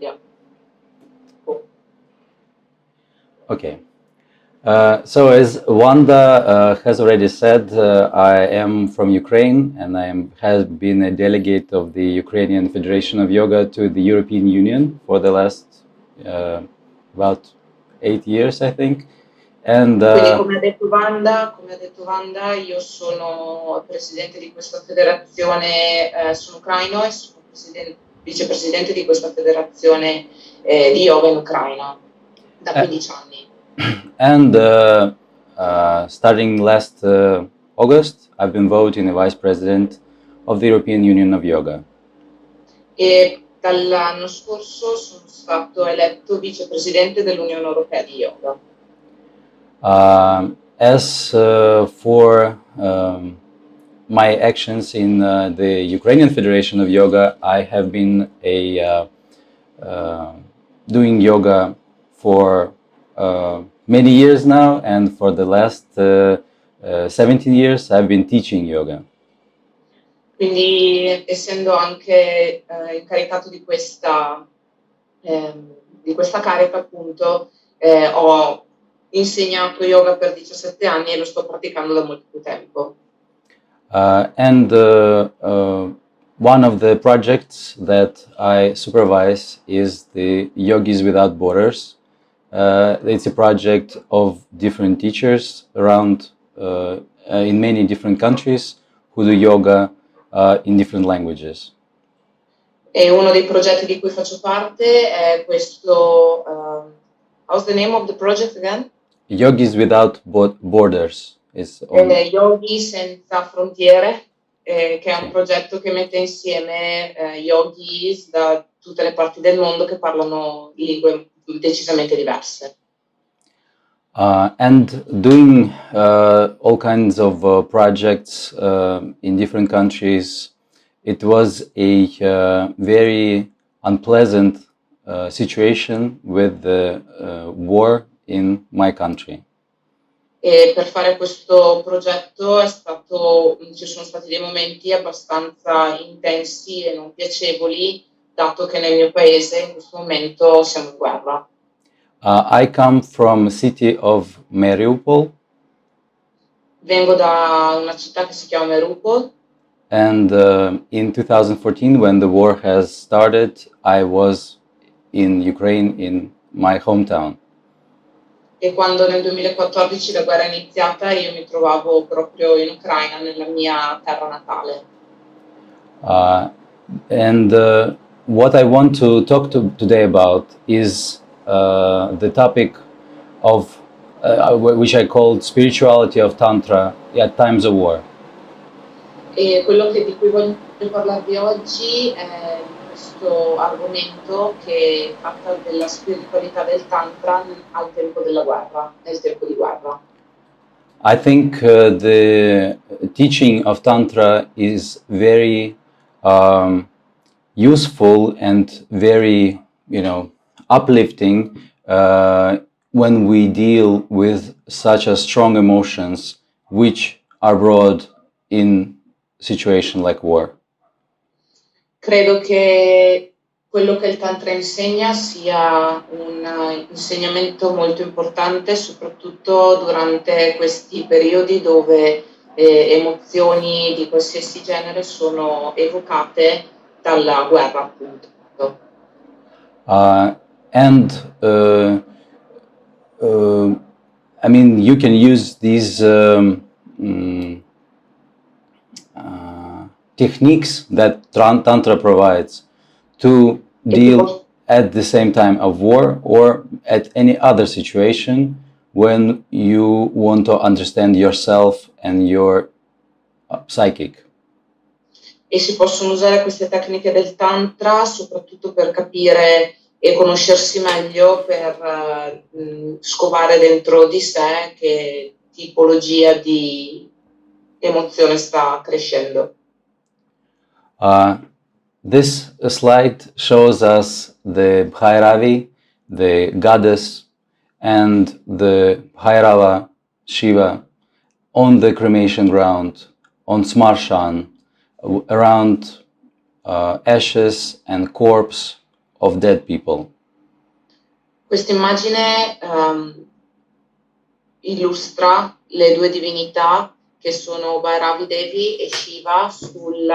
Yeah. Cool. Okay. So as Wanda has already said, I am from Ukraine, and has been a delegate of the Ukrainian Federation of Yoga to the European Union for the last about 8 years, I think. And Quindi come ha detto Wanda, io sono presidente di questa federazione, sono ucraino e sono vicepresidente di questa federazione di yoga in Ucraina da 15 anni. And starting last August, I've been voting the vice president of the European Union of Yoga. E dall'anno scorso sono stato eletto vicepresidente dell'Unione Europea di Yoga. As for my actions in the Ukrainian Federation of Yoga, I have been doing yoga for many years now, and for the last 17 years I've been teaching yoga. Quindi, essendo anche incaricato di questa carica, appunto, ho insegnato yoga per 17 anni e lo sto praticando da molto più tempo. And one of the projects that I supervise is the Yogis Without Borders. It's a project of different teachers around in many different countries who do yoga in different languages. E uno dei progetti di cui faccio parte è questo. How's the name of the project again? Yogis Without Borders. Yogi senza frontiere, che è un progetto che mette insieme yogis da tutte le parti del mondo che parlano lingue decisamente diverse. And doing all kinds of projects in different countries, it was a very unpleasant situation with the war in my country. E per fare questo progetto ci sono stati dei momenti abbastanza intensi e non piacevoli, dato che nel mio paese in questo momento siamo in guerra. I come from the city of Mariupol. Vengo da una città che si chiama Mariupol. And in 2014, when the war has started, I was in Ukraine, in my hometown. E quando nel 2014 la guerra è iniziata, io mi trovavo proprio in Ucraina, nella mia terra natale. And what I want to talk today about is the topic of which I called Spirituality of Tantra at Times of War. E quello di cui voglio parlarvi oggi è questo argomento che tratta della spiritualità del Tantra al tempo della guerra, nel tempo di guerra. I think the teaching of Tantra is very useful and very, uplifting when we deal with such a strong emotions which are brought in situation like war. Credo che quello che il Tantra insegna sia un insegnamento molto importante, soprattutto durante questi periodi dove emozioni di qualsiasi genere sono evocate dalla guerra, appunto. I mean, you can use these techniques that Tantra provides to deal at the same time of war or at any other situation when you want to understand yourself and your psychic. E si possono usare queste tecniche del Tantra soprattutto per capire e conoscersi meglio, per scovare dentro di sé che tipologia di emozione sta crescendo. This slide shows us the Bhairavi, the goddess, and the Bhairava, Shiva, on the cremation ground, on Smarshan, around ashes and corpse of dead people. Questa immagine illustra le due divinità che sono Bhairavi Devi e Shiva sul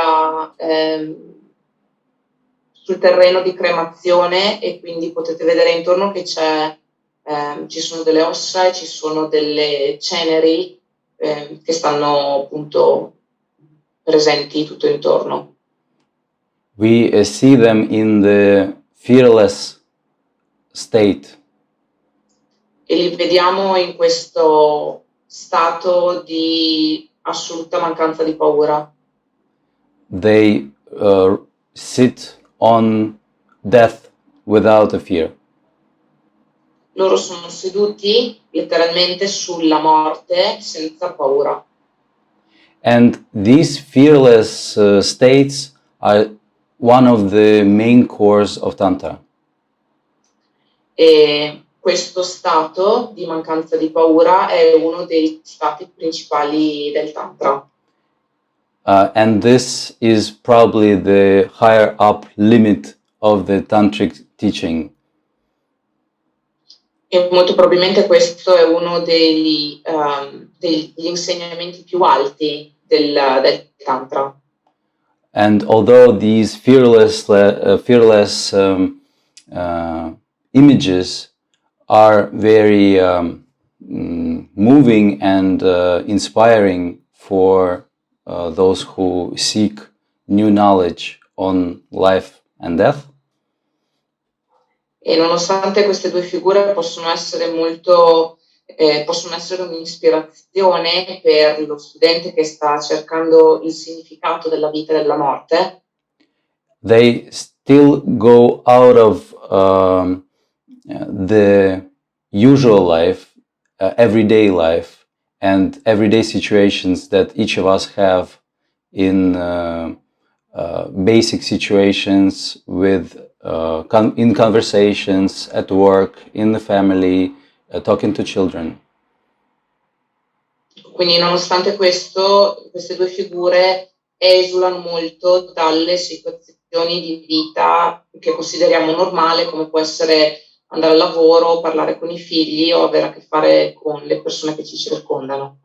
terreno di cremazione, e quindi potete vedere intorno che ci sono delle ossa e ci sono delle ceneri che stanno appunto presenti tutto intorno. We see them in the fearless state. E li vediamo in questo stato di assoluta mancanza di paura. They sit on death without a fear. Loro sono seduti letteralmente sulla morte senza paura. And these fearless states are one of the main cores of Tantra. E questo stato di mancanza di paura è uno dei stati principali del Tantra. And this is probably the higher up limit of the Tantric teaching. E molto probabilmente questo è uno degli insegnamenti più alti del Tantra. And although these fearless images are very moving and inspiring for those who seek new knowledge on life and death, E nonostante queste due figure possono essere un'ispirazione per lo studente che sta cercando il significato della vita e della morte, they still go out of the usual life, everyday life, and everyday situations that each of us have in basic situations with in conversations, at work, in the family, talking to children. Quindi nonostante questo, queste due figure esulano molto dalle situazioni di vita che consideriamo normale, come può essere andare al lavoro, parlare con i figli o avere a che fare con le persone che ci circondano.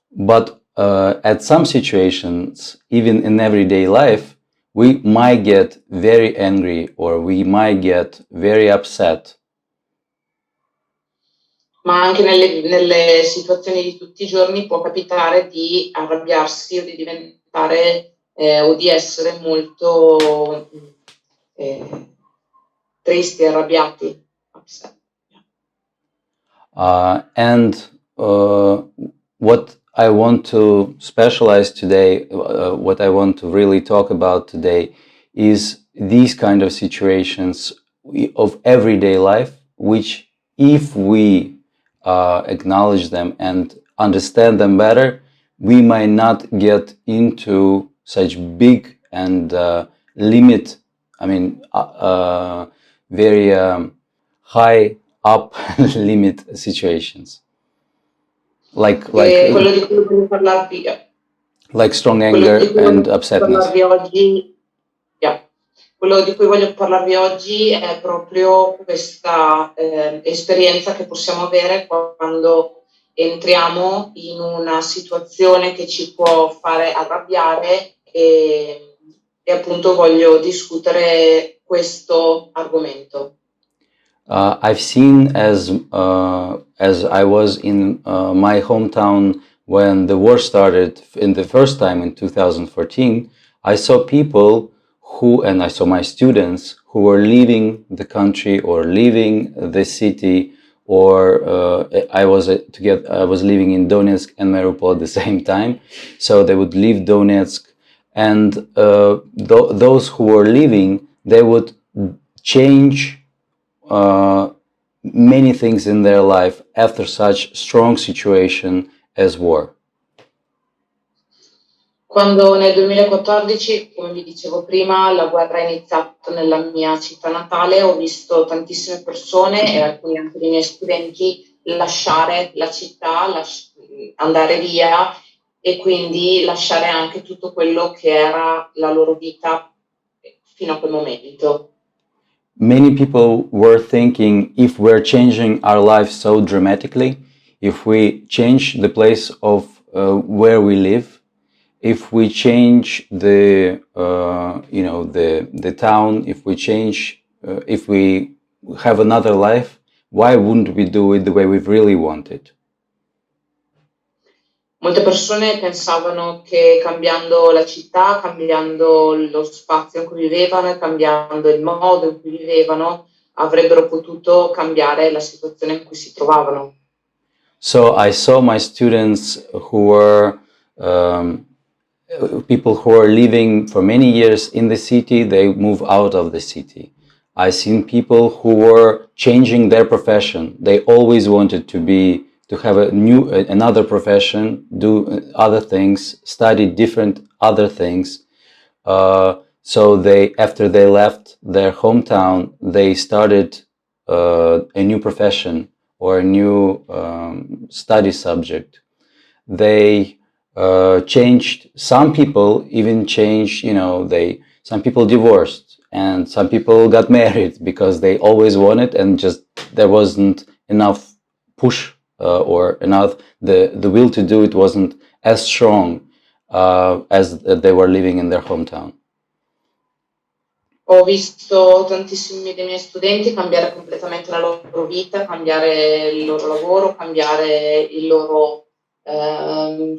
But at some situations, even in everyday life, we might get very angry or we might get very upset. Ma anche nelle situazioni di tutti i giorni può capitare di arrabbiarsi o di diventare o di essere molto tristi, arrabbiati. And what I want to specialize today, what I want to really talk about today is these kind of situations of everyday life, which if we acknowledge them and understand them better, we might not get into such big and very high up limit situations. Like quello di cui voglio parlarvi, like strong anger and upsetness. Quello di cui voglio parlarvi oggi è proprio questa esperienza che possiamo avere quando entriamo in una situazione che ci può fare arrabbiare e appunto voglio discutere questo argomento. I've seen as I was in my hometown when the war started in the first time in 2014, I saw people and I saw my students who were leaving the country or leaving the city, or I was living in Donetsk and Mariupol at the same time, so they would leave Donetsk, and those who were leaving, they would change many things in their life after such strong situation as war. Quando nel 2014, come vi dicevo prima, la guerra è iniziata nella mia città natale, ho visto tantissime persone e alcuni anche dei miei studenti lasciare la città, andare via e quindi lasciare anche tutto quello che era la loro vita fino a quel momento. many people were thinking, if we're changing our life so dramatically, if we change the place of where we live, if we change the the town, if we change, if we have another life, why wouldn't we do it the way we really want it? Molte persone pensavano che cambiando la città, cambiando lo spazio in cui vivevano e cambiando il modo in cui vivevano, avrebbero potuto cambiare la situazione in cui si trovavano. So I saw my students who were people who are living for many years in the city, they move out of the city. I seen people who were changing their profession. They always wanted to have another profession, do other things, study different other things. So after they left their hometown, they started a new profession or a new study subject. They changed. Some people even changed. Some people divorced, and some people got married because they always wanted, and just there wasn't enough push or enough the will to do it wasn't as strong as they were living in their hometown. Ho visto tantissimi dei miei studenti cambiare completamente la loro vita, cambiare il loro lavoro, cambiare il loro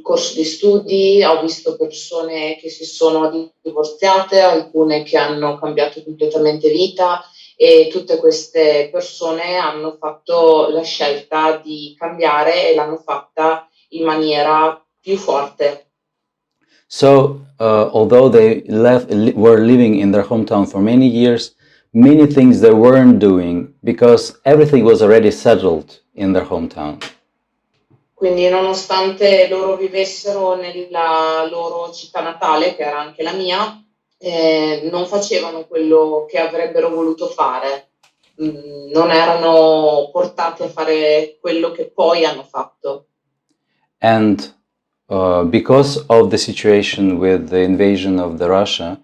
corso di studi. Ho visto persone che si sono divorziate, alcune che hanno cambiato completamente vita, e tutte queste persone hanno fatto la scelta di cambiare e l'hanno fatta in maniera più forte. So, although they were living in their hometown for many years, many things they weren't doing because everything was already settled in their hometown. Quindi, nonostante loro vivessero nella loro città natale, che era anche la mia, non facevano quello che avrebbero voluto fare. Non erano portati a fare quello che poi hanno fatto. And because of the situation with the invasion of the Russia,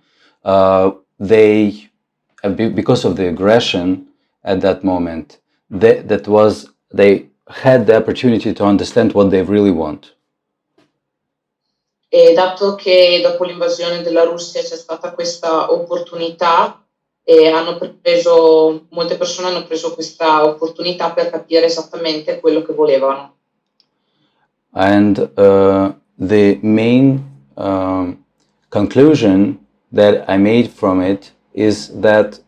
because of the aggression at that moment, they had the opportunity to understand what they really want. E dato che dopo l'invasione della Russia c'è stata questa opportunità, e molte persone hanno preso questa opportunità per capire esattamente quello che volevano. And the main conclusion that I made from it is that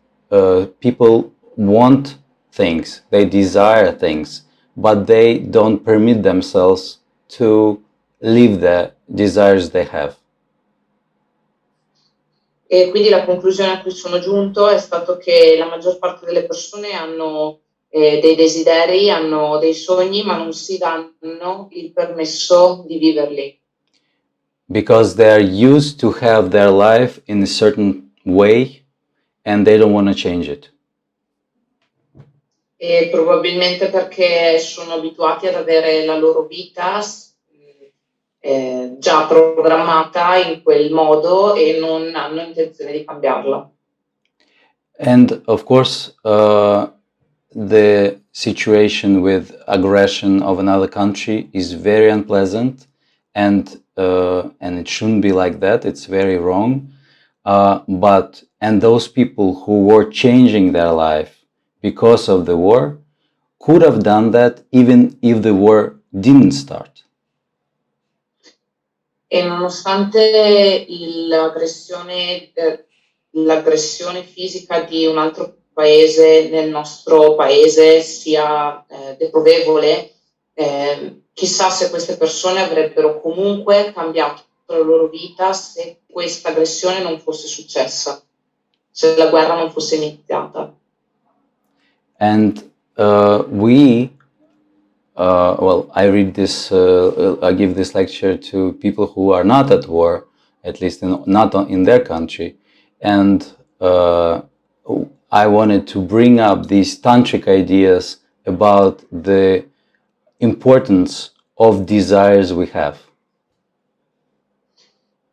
people want things, they desire things, but they don't permit themselves to live the desires they have. E quindi la conclusione a cui sono giunto è stato che la maggior parte delle persone hanno dei desideri, hanno dei sogni, ma non si danno il permesso di viverli. Because they are used to have their life in a certain way and they don't want to change it. E probabilmente perché sono abituati ad avere la loro vita già programmata in quel modo e non hanno intenzione di cambiarla. And of course, the situation with aggression of another country is very unpleasant, and it shouldn't be like that. It's very wrong. And those people who were changing their life because of the war could have done that even if the war didn't start. E nonostante l'aggressione fisica di un altro paese nel nostro paese sia deprovevole, chissà se queste persone avrebbero comunque cambiato la loro vita se questa aggressione non fosse successa, se la guerra non fosse iniziata. And I read this, I give this lecture to people who are not at war, at least not in their country. And I wanted to bring up these tantric ideas about the importance of desires we have.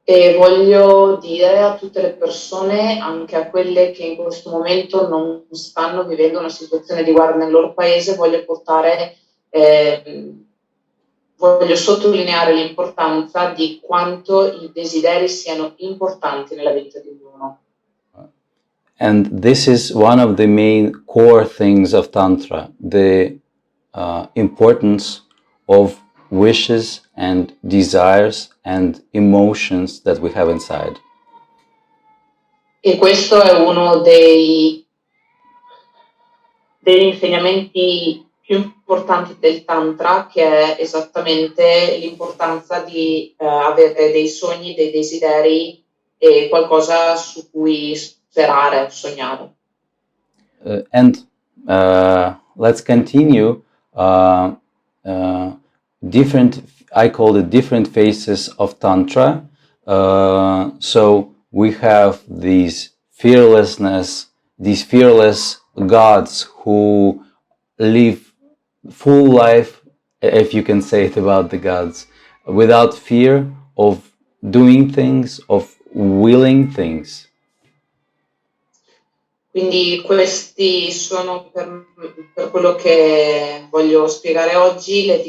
E voglio dire a tutte le persone, anche a quelle che in questo momento non stanno vivendo una situazione di guerra nel loro paese, voglio sottolineare l'importanza di quanto i desideri siano importanti nella vita di ognuno. And this is one of the main core things of Tantra, the importance of wishes and desires and emotions that we have inside. E questo è uno degli insegnamenti più importanti del Tantra, che è esattamente l'importanza di avere dei sogni, dei desideri e qualcosa su cui sperare, sognare. And let's continue. Different, I call it different phases of Tantra. So we have these fearlessness, these fearless gods who live full life, if you can say it about the gods, without fear of doing things, of willing things. Quindi questi sono per quello che voglio spiegare oggi le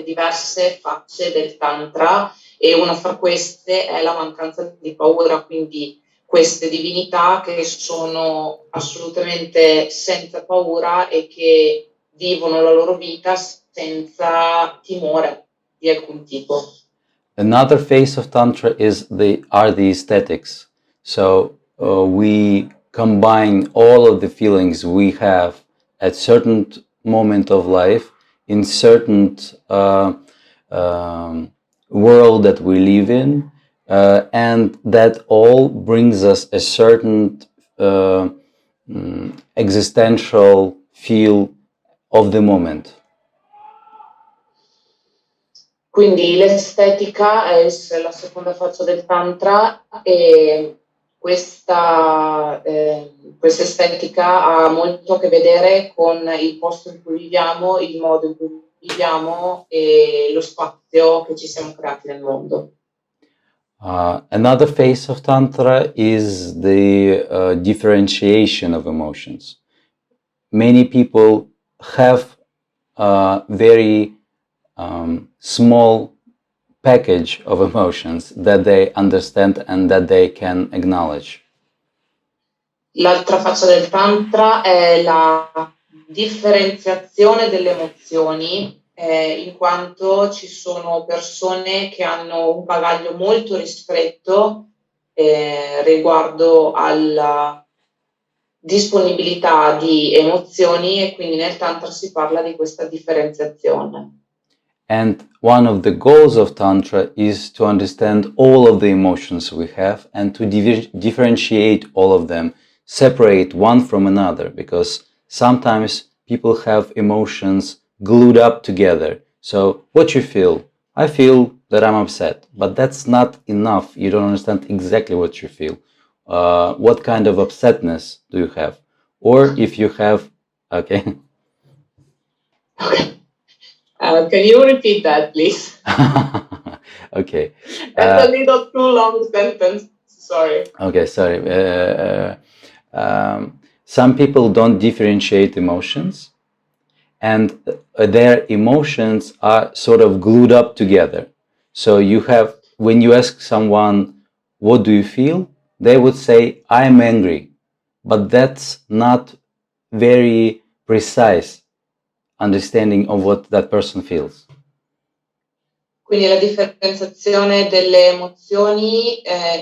diverse facce del Tantra, e una fra queste è la mancanza di paura, quindi queste divinità che sono assolutamente senza paura e che vivono la loro vita senza timore di alcun tipo. Another phase of Tantra are the aesthetics. So we combine all of the feelings we have at certain moment of life in certain world that we live in, and that all brings us a certain existential feel of the moment. Quindi l'estetica è la seconda faccia del Tantra, e questa estetica ha molto a che vedere con il posto in cui viviamo, il modo in cui viviamo e lo spazio che ci siamo creati nel mondo. Another phase of Tantra is the differentiation of emotions. Many people have a very small package of emotions that they understand and that they can acknowledge. L'altra faccia del Tantra è la differenziazione delle emozioni, in quanto ci sono persone che hanno un bagaglio molto ristretto riguardo alla disponibilità di emozioni, e quindi nel Tantra si parla di questa differenziazione. And one of the goals of Tantra is to understand all of the emotions we have and to differentiate all of them, separate one from another, because sometimes people have emotions glued up together. So what you feel? I feel that I'm upset, but that's not enough. You don't understand exactly what you feel. What kind of upsetness do you have? Or if you have, okay. Okay. Can you repeat that, please? Okay. That's a little too long sentence. Sorry. Okay, sorry. Some people don't differentiate emotions, and their emotions are sort of glued up together. So you have, when you ask someone, what do you feel? They would say, I'm angry. But that's not very precise understanding of what that person feels. Quindi la differenziazione delle emozioni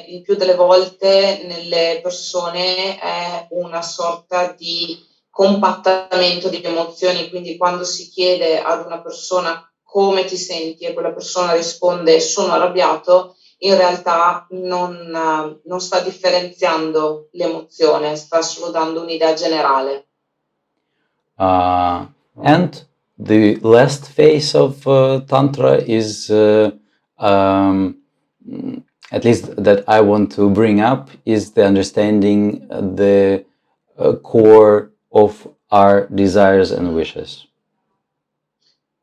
il più delle volte nelle persone è una sorta di compattamento di emozioni, quindi quando si chiede ad una persona come ti senti e quella persona risponde sono arrabbiato, in realtà non sta differenziando l'emozione, sta solo dando un'idea generale. And the last phase of Tantra is, at least that I want to bring up, is the understanding the core of our desires and wishes.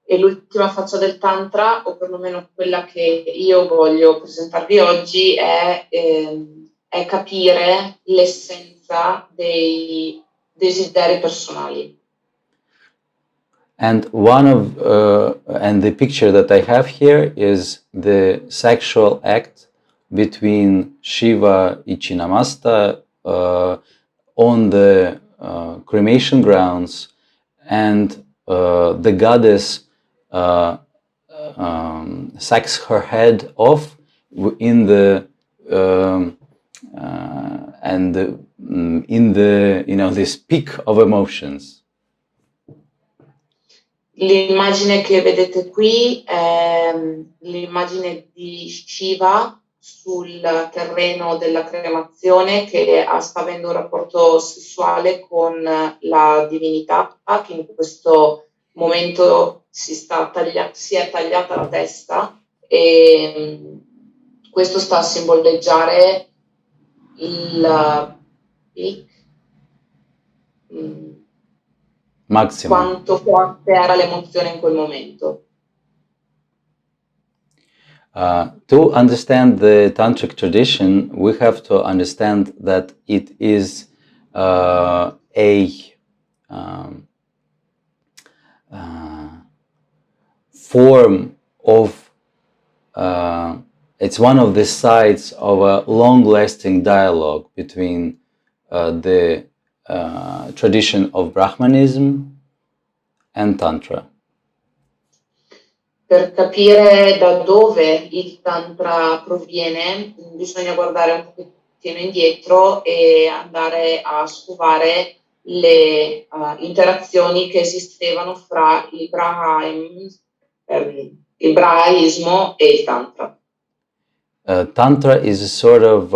E l'ultima faccia del Tantra, o perlomeno quella che io voglio presentarvi oggi, è capire l'essenza dei desideri personali. And and the picture that I have here is the sexual act between Shiva Ichinamasta on the cremation grounds, and the goddess sacks her head off in the in the this peak of emotions. L'immagine che vedete qui è l'immagine di Shiva sul terreno della cremazione che sta avendo un rapporto sessuale con la divinità, che in questo momento si è tagliata la testa, e questo sta a simboleggiare il peak, Maximum. quanto forte era l'emozione in quel momento. To understand the tantric tradition, we have to understand that it is a form of it's one of the sides of a long-lasting dialogue between the tradition of Brahmanism and Tantra. Per capire da dove il Tantra proviene, bisogna guardare un pochettino indietro e andare a scovare le interazioni che esistevano fra il Brahmaismo e il Tantra. Tantra is a sort of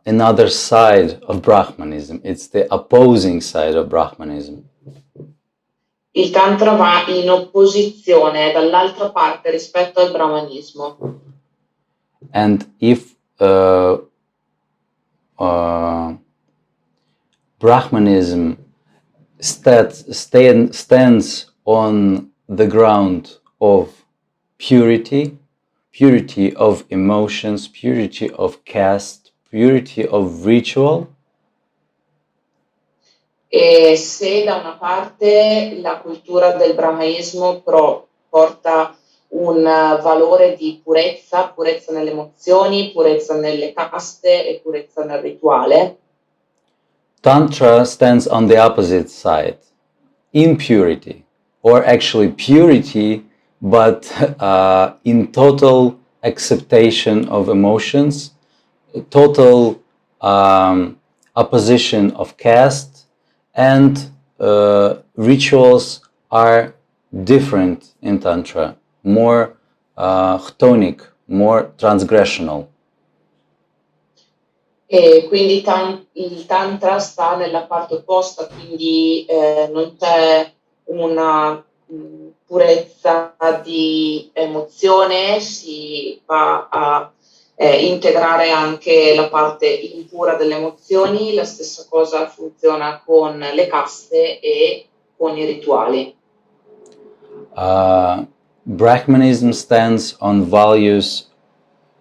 another side of Brahmanism. It's the opposing side of Brahmanism. Il Tantra va in opposizione dall'altra parte rispetto al Brahmanismo. And if Brahmanism stands on the ground of purity, purity of emotions, purity of caste, purity of ritual, E se da una parte la cultura del Brahmaismo porta un valore di purezza, purezza nelle emozioni, purezza nelle caste e purezza nel rituale, Tantra stands on the opposite side, impurity, or actually purity, but in total acceptation of emotions, total opposition of caste, and rituals are different in Tantra, more chthonic, more transgressional. e quindi il Tantra sta nella parte opposta, quindi non c'è una purezza di emozione, si va a integrare anche la parte impura delle emozioni. La stessa cosa funziona con le caste e con i rituali. Brahmanism stands on values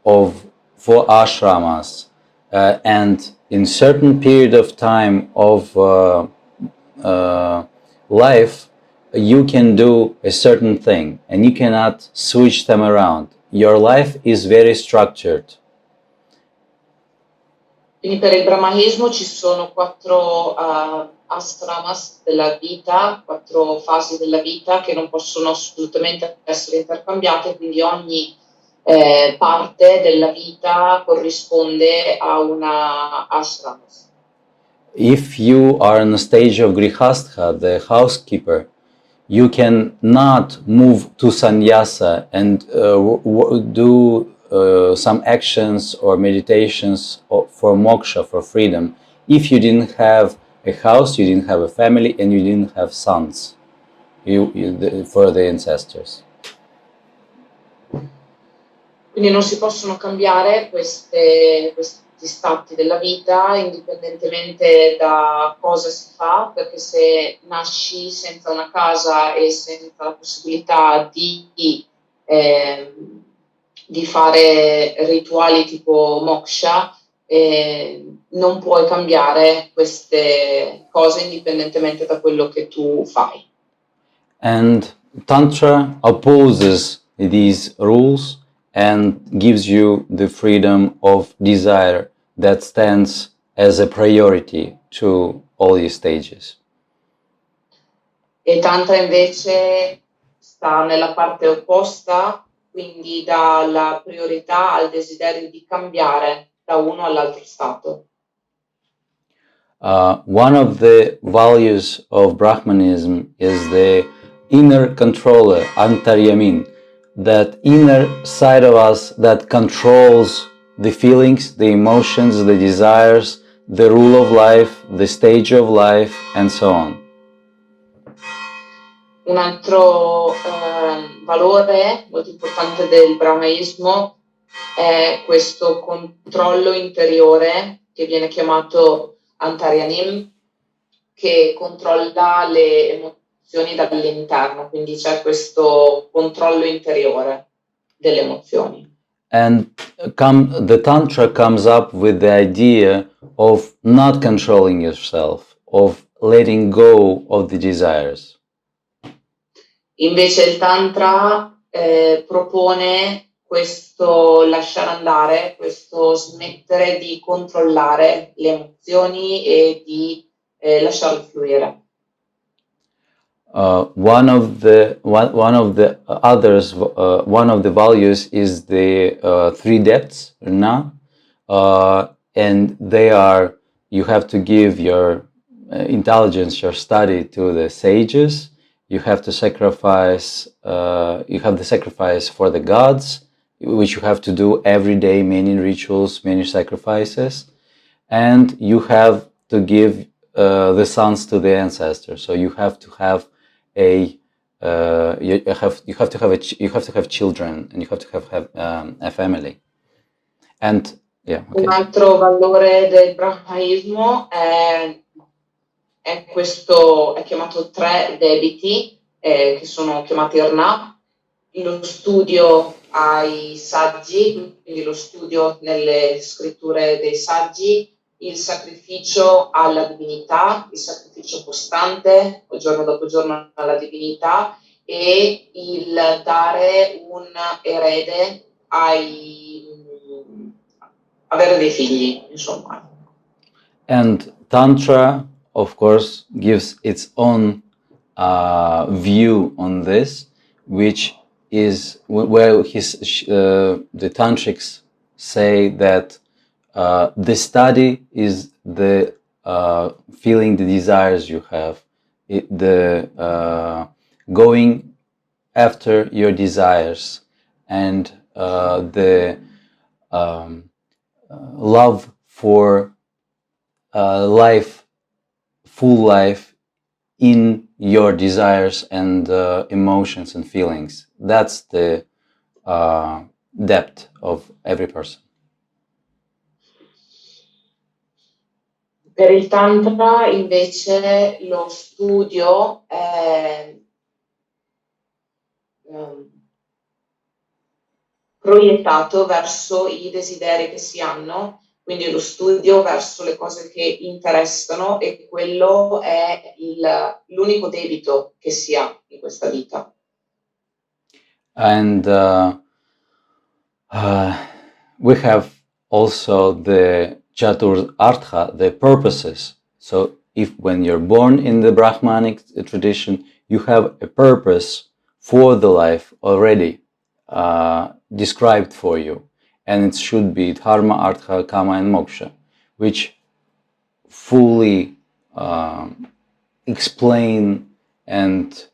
for ashramas, and in certain period of time of life, you can do a certain thing and you cannot switch them around. Your life is very structured. Quindi per il Brahmanismo ci sono 4 ashramas della vita, 4 fasi della vita che non possono assolutamente essere intercambiate, quindi ogni parte della vita corrisponde a una ashram. If you are in a stage of grihastha, the housekeeper, you can not move to sannyasa and do some actions or meditations for moksha, for freedom, if you didn't have a house, you didn't have a family, and you didn't have sons for the ancestors. Quindi non si possono cambiare queste stati della vita, indipendentemente da cosa si fa, perché se nasci senza una casa e senza la possibilità di fare rituali tipo moksha, non puoi cambiare queste cose indipendentemente da quello che tu fai. And Tantra opposes these rules and gives you the freedom of desire that stands as a priority to all these stages. E Tantra invece sta nella parte opposta, quindi dà la priorità al desiderio di cambiare da uno all'altro stato. One of the values of Brahmanism is the inner controller, antaryamin, that inner side of us that controls the feelings, the emotions, the desires, the rule of life, the stage of life, and so on. Un altro valore molto importante del brahmaismo è questo controllo interiore che viene chiamato antaryanim, che controlla le emozioni dall'interno, quindi c'è questo controllo interiore delle emozioni. And the Tantra comes up with the idea of not controlling yourself, of letting go of the desires. Invece il Tantra propone questo lasciare andare, questo smettere di controllare le emozioni e di lasciarle fluire. One of the values is the three depths, and they are, you have to give your intelligence, your study to the sages. You have to sacrifice. You have the sacrifice for the gods, which you have to do every day, many rituals, many sacrifices, and you have to give the sons to the ancestors. So you have to have you have to have children, and you have to have a family. And yeah, okay. Un altro valore del brahmaismo è questo, è chiamato tre debiti, che sono chiamati Arna, lo studio ai saggi, quindi lo studio nelle scritture dei saggi, il sacrificio alla divinità, il sacrificio costante, giorno dopo giorno alla divinità, e il dare un erede avere dei figli, insomma. And Tantra, of course, gives its own view on this, which is where the tantrics say that the study is the feeling the desires you have, going after your desires, and the love for full life in your desires and emotions and feelings. That's the depth of every person. Per il Tantra invece lo studio è proiettato verso i desideri che si hanno, quindi lo studio verso le cose che interessano, e quello è l'unico debito che si ha in questa vita. And we have also the Chatur Artha, the purposes. So when you're born in the Brahmanic tradition, you have a purpose for the life already described for you. And it should be Dharma, Artha, Kama, and Moksha, which fully explain and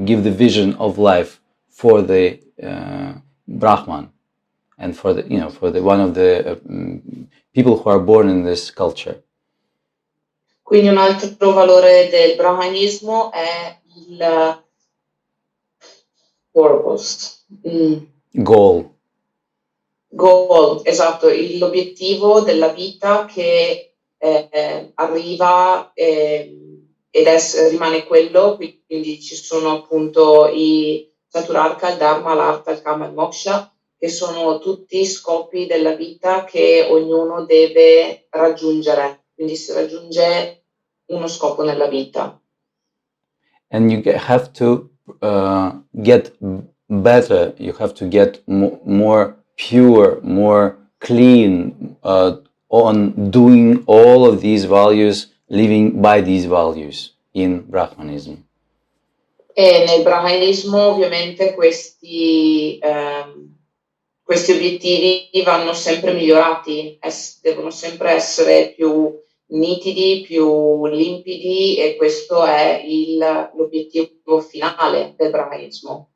give the vision of life for the Brahman and for the one of the people who are born in this culture. Quindi un altro valore del brahmanismo è il purpose. Goal. Goal, esatto, l'obiettivo della vita che arriva rimane quello, quindi ci sono appunto i Chaturarka, il Dharma, l'Artha, il Kama e il Moksha, che sono tutti scopi della vita che ognuno deve raggiungere, quindi si raggiunge uno scopo nella vita. And you have to get better, you have to get more pure, more clean on doing all of these values, living by these values in Brahmanism. E nel brahmanismo ovviamente questi obiettivi vanno sempre migliorati, devono sempre essere più nitidi, più limpidi, e questo è l'obiettivo finale del brahmanismo.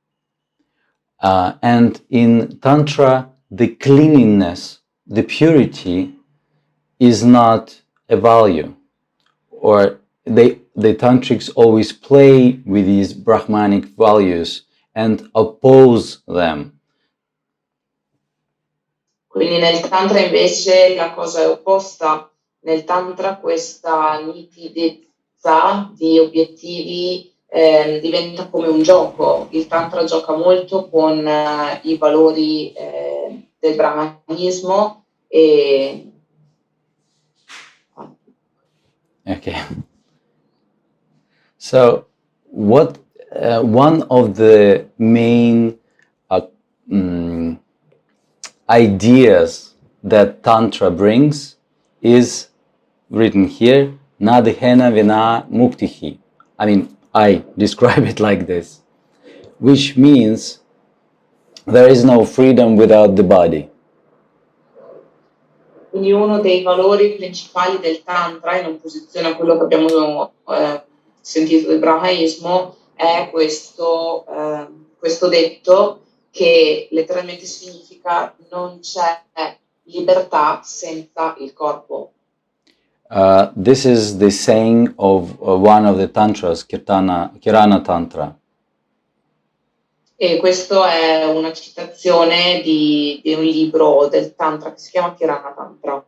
And in Tantra, the cleanliness, the purity is not a value, or the tantrics always play with these Brahmanic values and oppose them. Quindi nel Tantra invece la cosa è opposta. Nel Tantra questa nitidezza di obiettivi diventa come un gioco. Il Tantra gioca molto con i valori del brahmanismo e... Okay. So, what one of the main ideas that Tantra brings is written here, Nadhena Vina Muktihi. I mean, I describe it like this, which means there is no freedom without the body. Quindi uno dei valori principali del Tantra, in opposizione a quello che abbiamo sentito del Brahmaismo, è questo detto che letteralmente significa non c'è libertà senza il corpo. This is the saying of one of the tantras, Kirana Tantra. E questa è una citazione di un libro del Tantra che si chiama Kirana Tantra.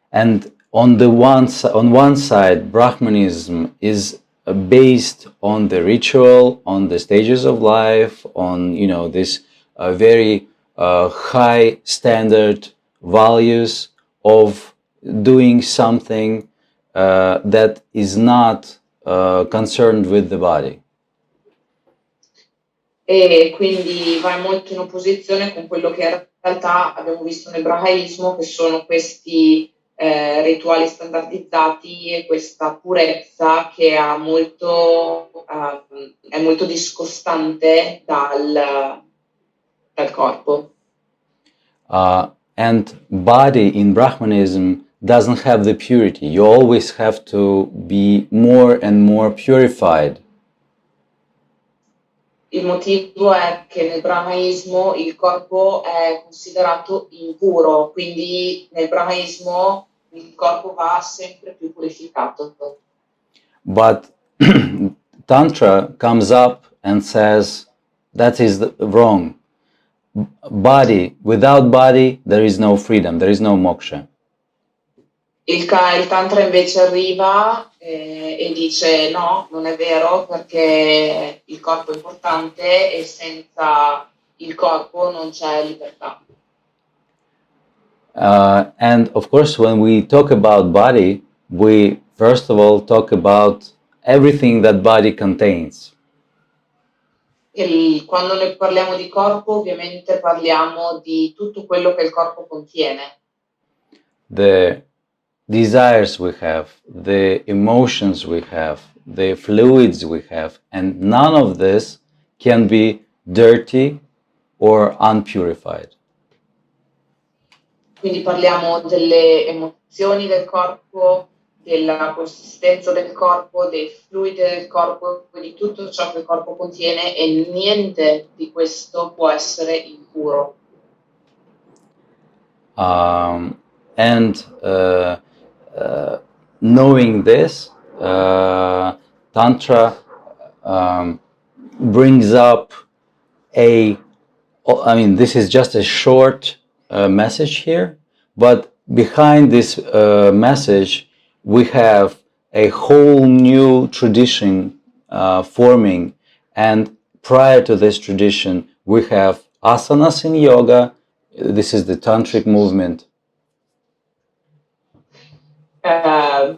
And on one side, Brahmanism is based on the ritual, on the stages of life, on this very high standard values of doing something that is not concerned with the body. E quindi va molto in opposizione con quello che in realtà abbiamo visto nel Brahmaismo, che sono questi rituali standardizzati e questa purezza che è molto discostante dal corpo. And body in Brahmanism doesn't have the purity. You always have to be more and more purified. Il motivo è che nel Brahmaismo il corpo è considerato impuro, quindi nel Brahmaismo il corpo va sempre più purificato. But Tantra comes up and says that is wrong. Body, without body, there is no freedom, there is no moksha. Il Tantra invece arriva e dice no, non è vero, perché il corpo è importante e senza il corpo non c'è libertà. And of course, when we talk about body, we first of all talk about everything that body contains. Quando noi parliamo di corpo, ovviamente parliamo di tutto quello che il corpo contiene. The desires we have, the emotions we have, the fluids we have, and none of this can be dirty or unpurified. Quindi parliamo delle emozioni del corpo, della consistenza del corpo, dei fluidi del corpo, di tutto ciò che il corpo contiene, e niente di questo può essere impuro. And knowing this, Tantra brings up a I mean, this is just a short message here, but behind this message, we have a whole new tradition forming, and prior to this tradition, we have asanas in yoga. This is the tantric movement. I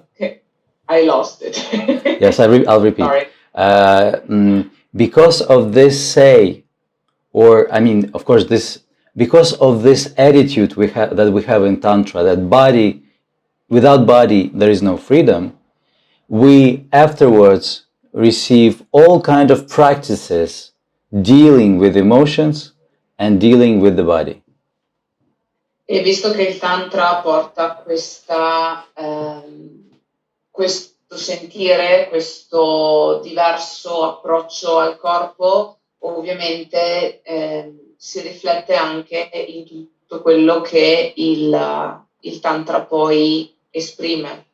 lost it. Yes, I'll repeat. Sorry. Because of this say, or I mean, of course, because of this attitude that we have in Tantra, that body, without body, there is no freedom, we afterwards receive all kind of practices dealing with emotions and dealing with the body. E visto che il Tantra porta questo sentire, questo diverso approccio al corpo, ovviamente si riflette anche in tutto quello che il Tantra poi esprime.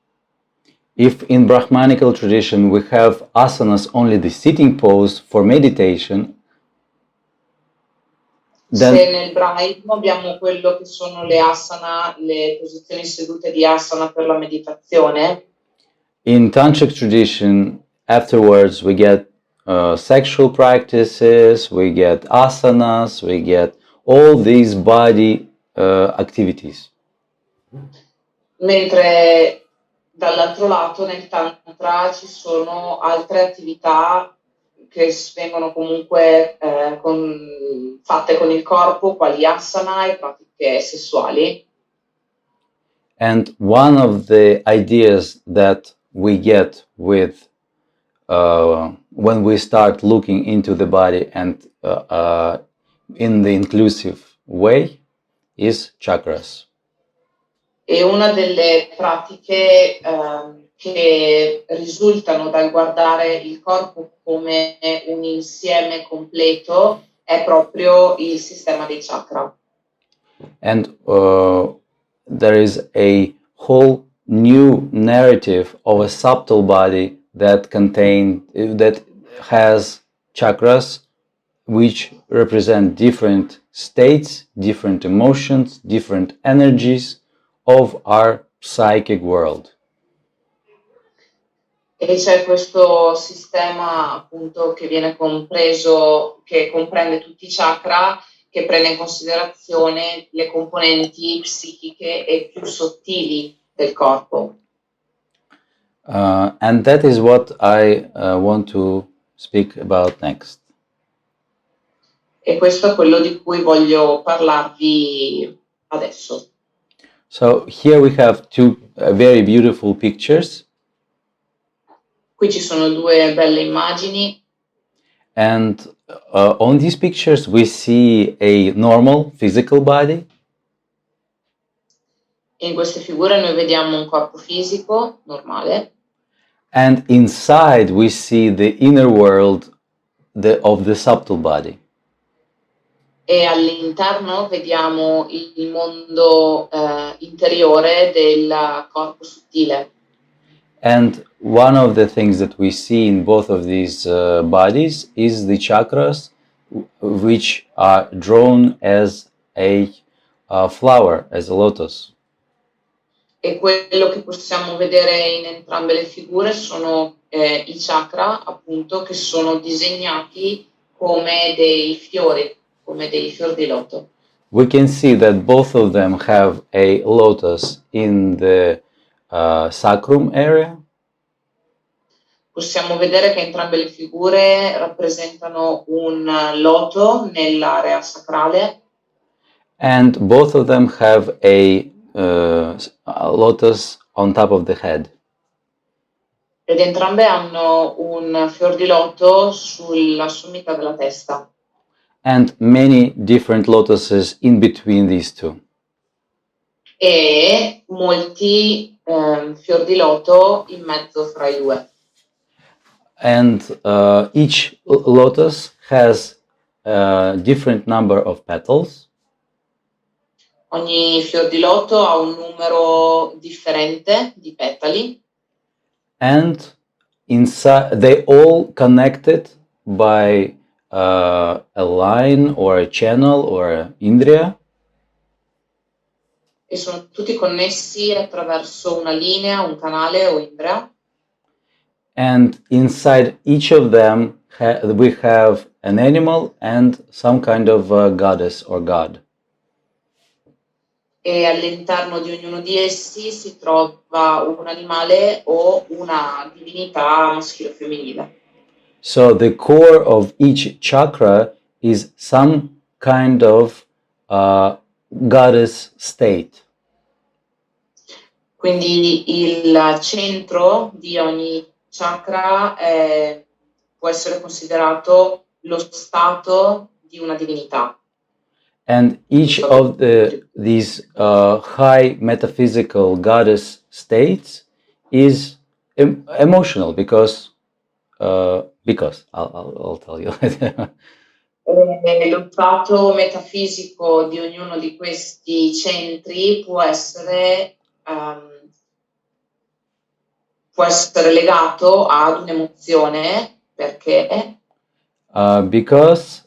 If in Brahmanical tradition we have asanas only the sitting pose for meditation, se nel Brahmaismo abbiamo quello che sono le asana, le posizioni sedute di asana per la meditazione, in Tantric tradition, afterwards we get sexual practices, we get asanas, we get all these body activities. Mentre dall'altro lato nel Tantra ci sono altre attività che vengono comunque fatte con il corpo, quali asana e pratiche sessuali. And one of the ideas that we get with when we start looking into the body and in the inclusive way is chakras. E una delle pratiche che risultano dal guardare il corpo come un insieme completo è proprio il sistema dei chakra. And there is a whole new narrative of a subtle body that has chakras which represent different states, different emotions, different energies of our psychic world. E c'è questo sistema appunto che viene compreso, che comprende tutti i chakra, che prende in considerazione le componenti psichiche e più sottili del corpo. And that is what I want to speak about next. E questo è quello di cui voglio parlarvi adesso. So here we have two very beautiful pictures. Qui ci sono due belle immagini. And on these pictures we see a normal physical body. In queste figure noi vediamo un corpo fisico normale. And inside we see the inner world of the subtle body. E all'interno vediamo il mondo interiore del corpo sottile. And one of the things that we see in both of these bodies is the chakras, which are drawn as a flower, as a lotus. E quello che possiamo vedere in entrambe le figure sono i chakra, appunto, che sono disegnati come dei fiori di loto. We can see that both of them have a lotus in the sacrum area. Possiamo vedere che entrambe le figure rappresentano un loto nell'area sacrale. And both of them have a lotus on top of the head. Ed entrambe hanno un fior di loto sulla sommità della testa. And many different lotuses in between these two. E molti fior di loto in mezzo fra i due. And each lotus has a different number of petals. Ogni fior di loto ha un numero differente di petali. And inside, they all connected by a line or a channel or a indriya, e sono tutti connessi attraverso una linea, un canale o indra, and inside each of them we have an animal and some kind of goddess or god. e all'interno di ognuno di essi si trova un animale o una divinità maschile o femminile. So the core of each chakra is some kind of goddess state. Quindi il centro di ogni chakra può essere considerato lo stato di una divinità. And each of these high metaphysical goddess states is emotional because I'll tell you. Lo stato metafisico di ognuno di questi centri può essere legato ad un'emozione perché because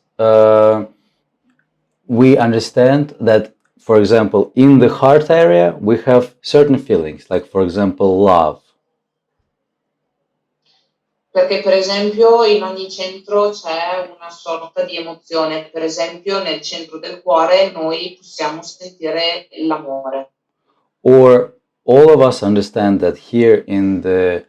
we understand that, for example, in the heart area we have certain feelings, like for example love. Perché per esempio in ogni centro c'è una sorta di emozione, per esempio nel centro del cuore noi possiamo sentire l'amore. Or all of us understand that here in the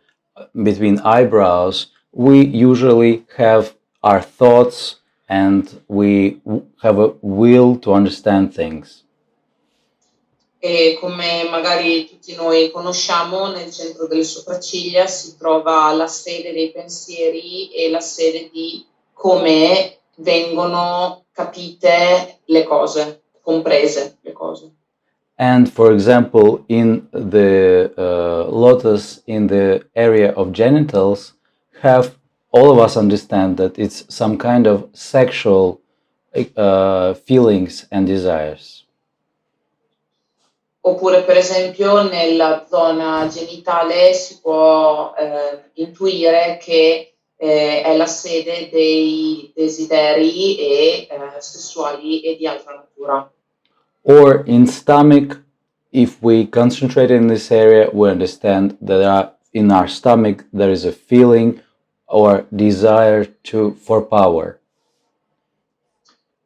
between eyebrows we usually have our thoughts and we have a will to understand things. E come magari tutti noi conosciamo, nel centro delle sopracciglia si trova la sede dei pensieri e la sede di come vengono capite le cose, comprese le cose. And for example, in the lotus, in the area of genitals, have all of us understand that it's some kind of sexual feelings and desires. Oppure per esempio nella zona genitale si può intuire che è la sede dei desideri e sessuali e di altra natura. Or in stomach, if we concentrate in this area, we understand that in our stomach there is a feeling or desire for power.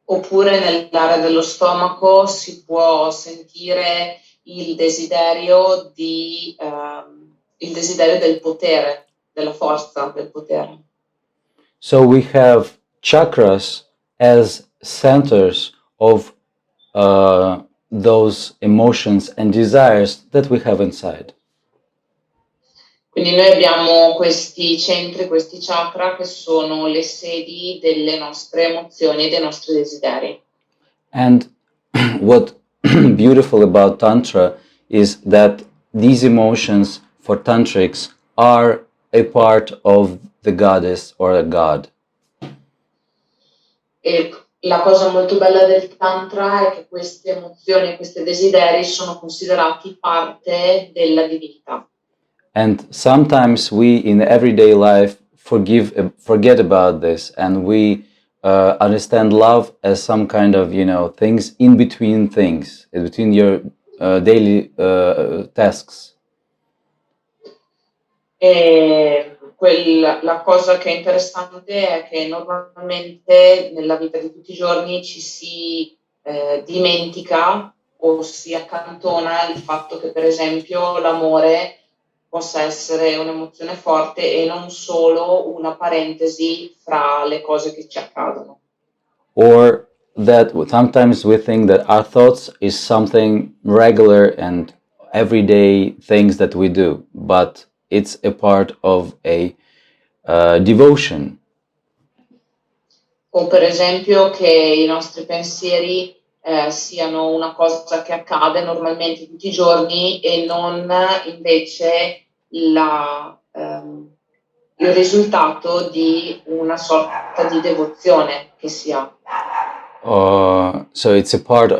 Oppure nell'area dello stomaco si può sentire il desiderio del potere, della forza, del potere. So we have chakras as centers of those emotions and desires that we have inside. Quindi noi abbiamo questi centri, questi chakra che sono le sedi delle nostre emozioni e dei nostri desideri. And what beautiful about Tantra is that these emotions for tantrics are a part of the goddess or a god. E la cosa molto bella del Tantra è che queste emozioni e questi desideri sono considerati parte della divinità. And sometimes we in everyday life forget about this, and we understand love as some kind of, things in between your daily tasks. E la cosa che è interessante è che normalmente nella vita di tutti i giorni ci si dimentica o si accantona il fatto che per esempio l'amore possa essere un'emozione forte e non solo una parentesi fra le cose che ci accadono. Or that sometimes we think that our thoughts is something regular and everyday things that we do, but it's a part of a devotion. O per esempio che i nostri pensieri siano una cosa che accade normalmente tutti i giorni e non invece il risultato di una sorta di devozione che si ha. So it's a part,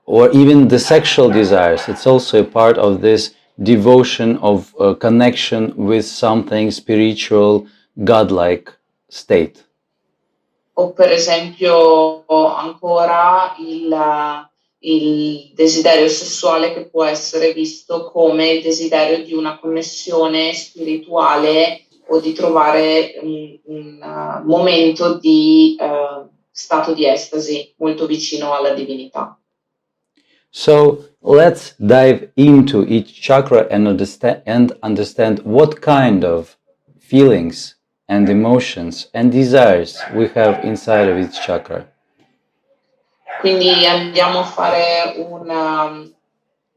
or even the sexual desires, it's also a part of this devotion of connection with something spiritual, godlike state. o per esempio ancora il desiderio sessuale, che può essere visto come il desiderio di una connessione spirituale o di trovare un momento di stato di estasi molto vicino alla divinità. So let's dive into each chakra and understand what kind of feelings and emotions and desires we have inside of each chakra. Quindi andiamo a fare un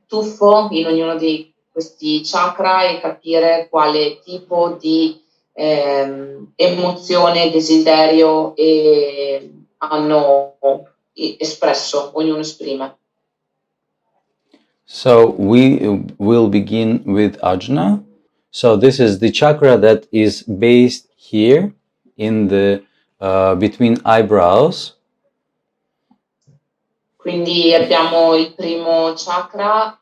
tuffo in ognuno di questi chakra e capire quale tipo di emozione, desiderio hanno espresso, ognuno esprime. So we will begin with Ajna. So this is the chakra that is based here in the between eyebrows. Quindi abbiamo il primo chakra,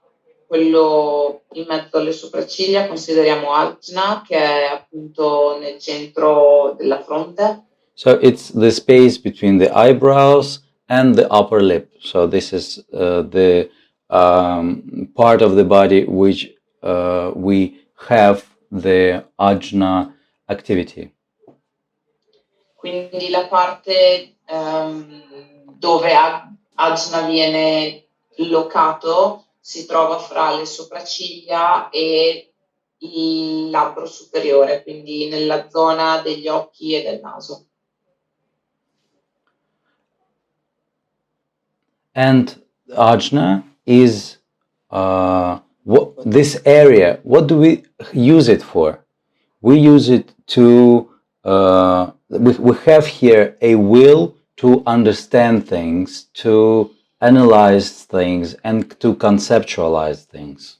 quello in mezzo alle sopracciglia, consideriamo Ajna, che è appunto nel centro della fronte. So it's the space between the eyebrows and the upper lip. So this is the part of the body which we have the Ajna activity. Quindi la parte dove Ajna viene locato si trova fra le sopracciglia e il labbro superiore, quindi nella zona degli occhi e del naso. And Ajna is this area. What do we use it for? We use it to, we have here a will to understand things, to analyze things, and to conceptualize things.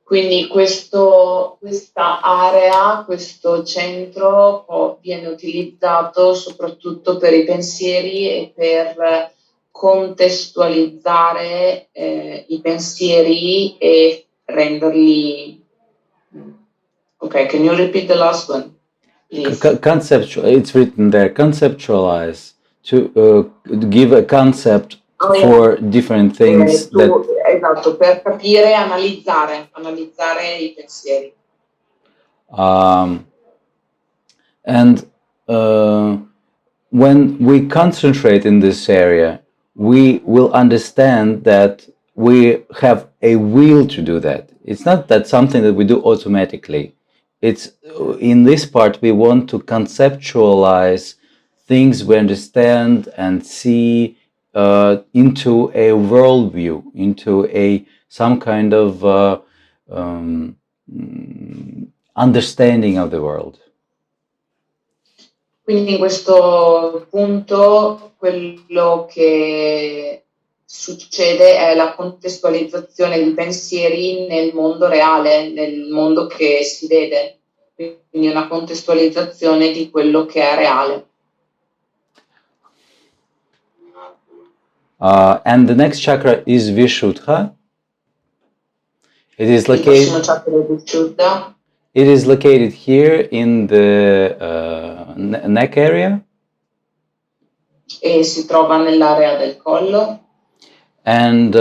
Quindi questa area, questo centro viene utilizzato soprattutto per i pensieri e per contestualizzare i pensieri e renderli. Okay, can you repeat the last one, please? Conceptual. It's written there. Conceptualize, to give a concept for different things. Esatto, per capire, analizzare i pensieri. And when we concentrate in this area, we will understand that we have a will to do that. It's not that something that we do automatically. It's in this part we want to conceptualize things we understand and see into a worldview, into some kind of understanding of the world. Quindi in questo punto quello che succede è la contestualizzazione di pensieri nel mondo reale, nel mondo che si vede, quindi una contestualizzazione di quello che è reale. And the next chakra is Vishuddha. It is located. It is located here in the neck area. E si trova nell'area del collo. And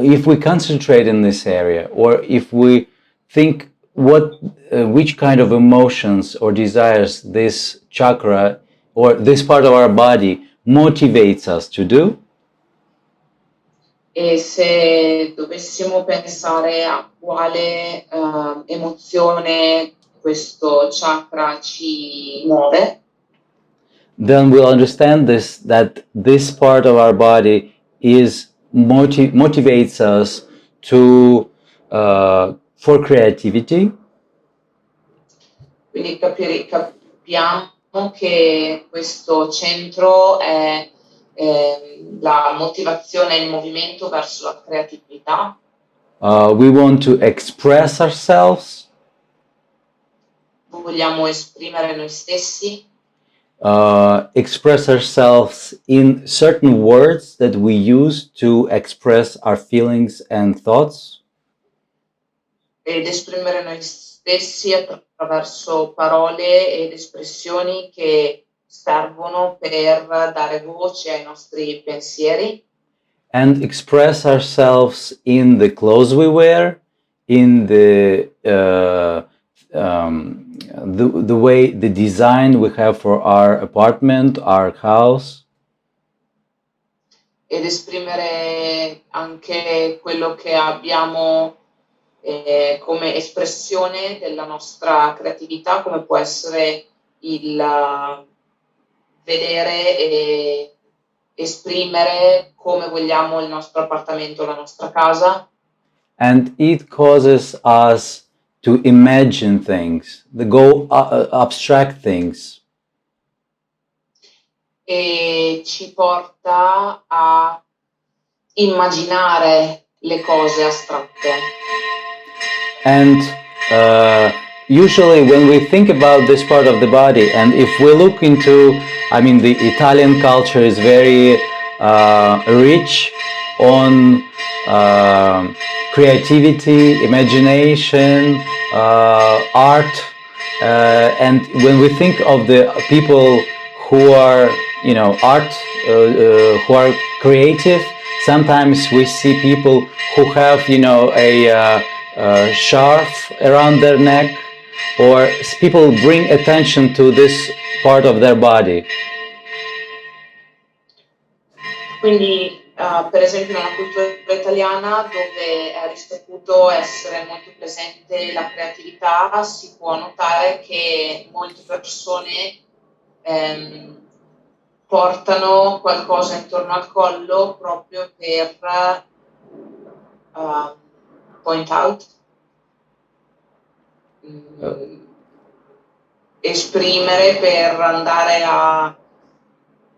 if we concentrate in this area, or if we think which kind of emotions or desires this chakra or this part of our body motivates us to do. E se dovessimo pensare a quale emozione questo chakra ci muove, then we'll understand that this part of our body is motivates us to for creativity. Quindi capiamo che questo centro è la motivazione e il movimento verso la creatività. We want to express ourselves. Vogliamo esprimere noi stessi. Express ourselves in certain words that we use to express our feelings and thoughts. ed esprimere noi stessi attraverso parole ed espressioni che servono per dare voce ai nostri pensieri. And express ourselves in the clothes we wear, in the way, the design we have for our apartment, our house. Ed esprimere anche quello che abbiamo come espressione della nostra creatività, come può essere il vedere e esprimere come vogliamo il nostro appartamento, la nostra casa. And it causes us to imagine things, to go abstract things. E ci porta a immaginare le cose astratte. And usually when we think about this part of the body, and if we look into, I mean, the Italian culture is very rich on creativity, imagination, art, and when we think of the people who are, you know, art, who are creative, sometimes we see people who have, you know, a scarf around their neck, or people bring attention to this part of their body. Quindi, per esempio, nella cultura italiana, dove è risaputo essere molto presente la creatività, si può notare che molte persone portano qualcosa intorno al collo proprio per point out, esprimere, per andare a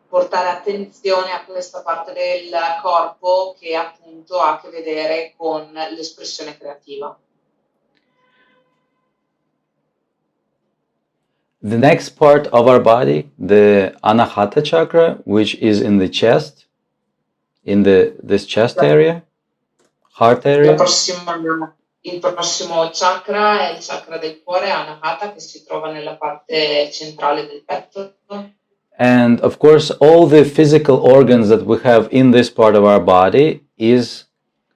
portare attenzione a questa parte del corpo che appunto ha a che vedere con l'espressione creativa. The next part of our body, the Anahata chakra, which is in the chest, in this chest area, heart area. Il prossimo chakra è il chakra del cuore, Anahata, che si trova nella parte centrale del petto. And of course, all the physical organs that we have in this part of our body is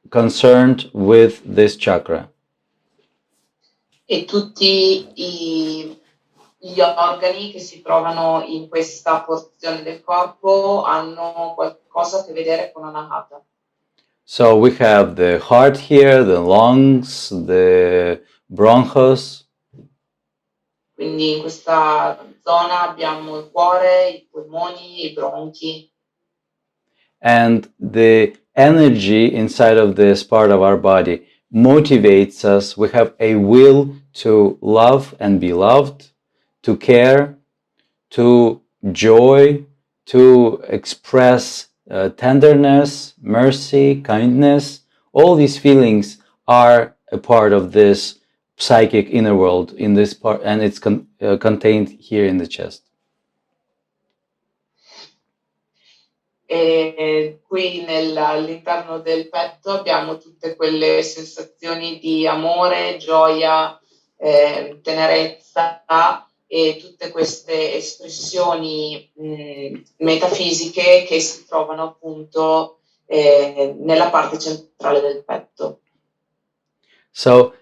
concerned with this chakra. E tutti gli organi che si trovano in questa porzione del corpo hanno qualcosa a che vedere con Anahata. So we have the heart here, the lungs, the bronchos. Quindi in questa zona abbiamo il cuore, i polmoni, i bronchi. And the energy inside of this part of our body motivates us. We have a will to love and be loved, to care, to joy, to express tenderness, mercy, kindness. All these feelings are a part of this psychic inner world in this part, and it's contained here in the chest. E qui all'interno del petto abbiamo tutte quelle sensazioni di amore, gioia, tenerezza e tutte queste espressioni metafisiche che si trovano appunto nella parte centrale del petto. So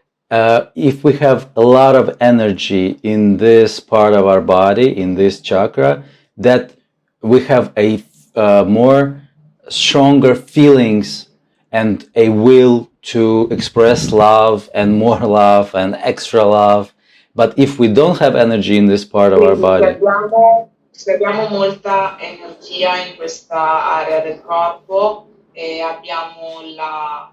if we have a lot of energy in this part of our body, in this chakra, that we have a more stronger feelings and a will to express love and more love and extra love. But if we don't have energy in this part of our body, se abbiamo molta energia in questa area del corpo e abbiamo la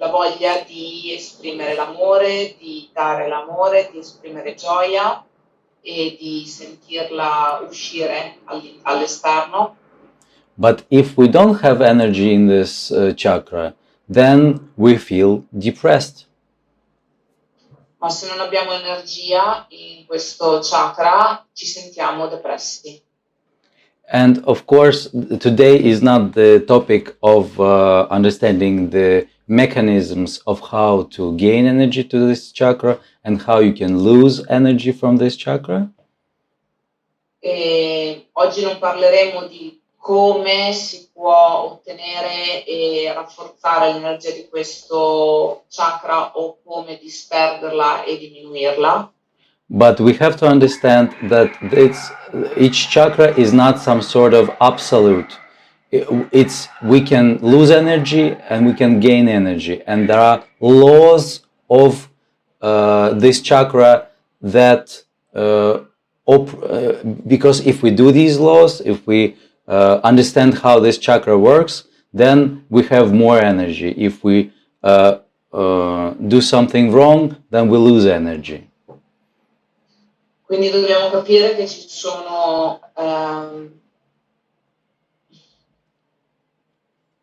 voglia di esprimere l'amore, di dare l'amore, di esprimere gioia e di sentirla uscire all'esterno. but if we don't have energy in this chakra, then we feel depressed. Ma se non abbiamo energia in questo chakra, ci sentiamo depressi. And of course, today is not the topic of understanding the mechanisms of how to gain energy to this chakra and how you can lose energy from this chakra. E oggi non parleremo di come si può ottenere e rafforzare l'energia di questo chakra o come disperderla e diminuirla. But we have to understand that each chakra is not some sort of absolute. We can lose energy and we can gain energy, and there are laws of this chakra that because if we do these laws, if we understand how this chakra works, then we have more energy. If we do something wrong, then we lose energy. Quindi dobbiamo capire che ci sono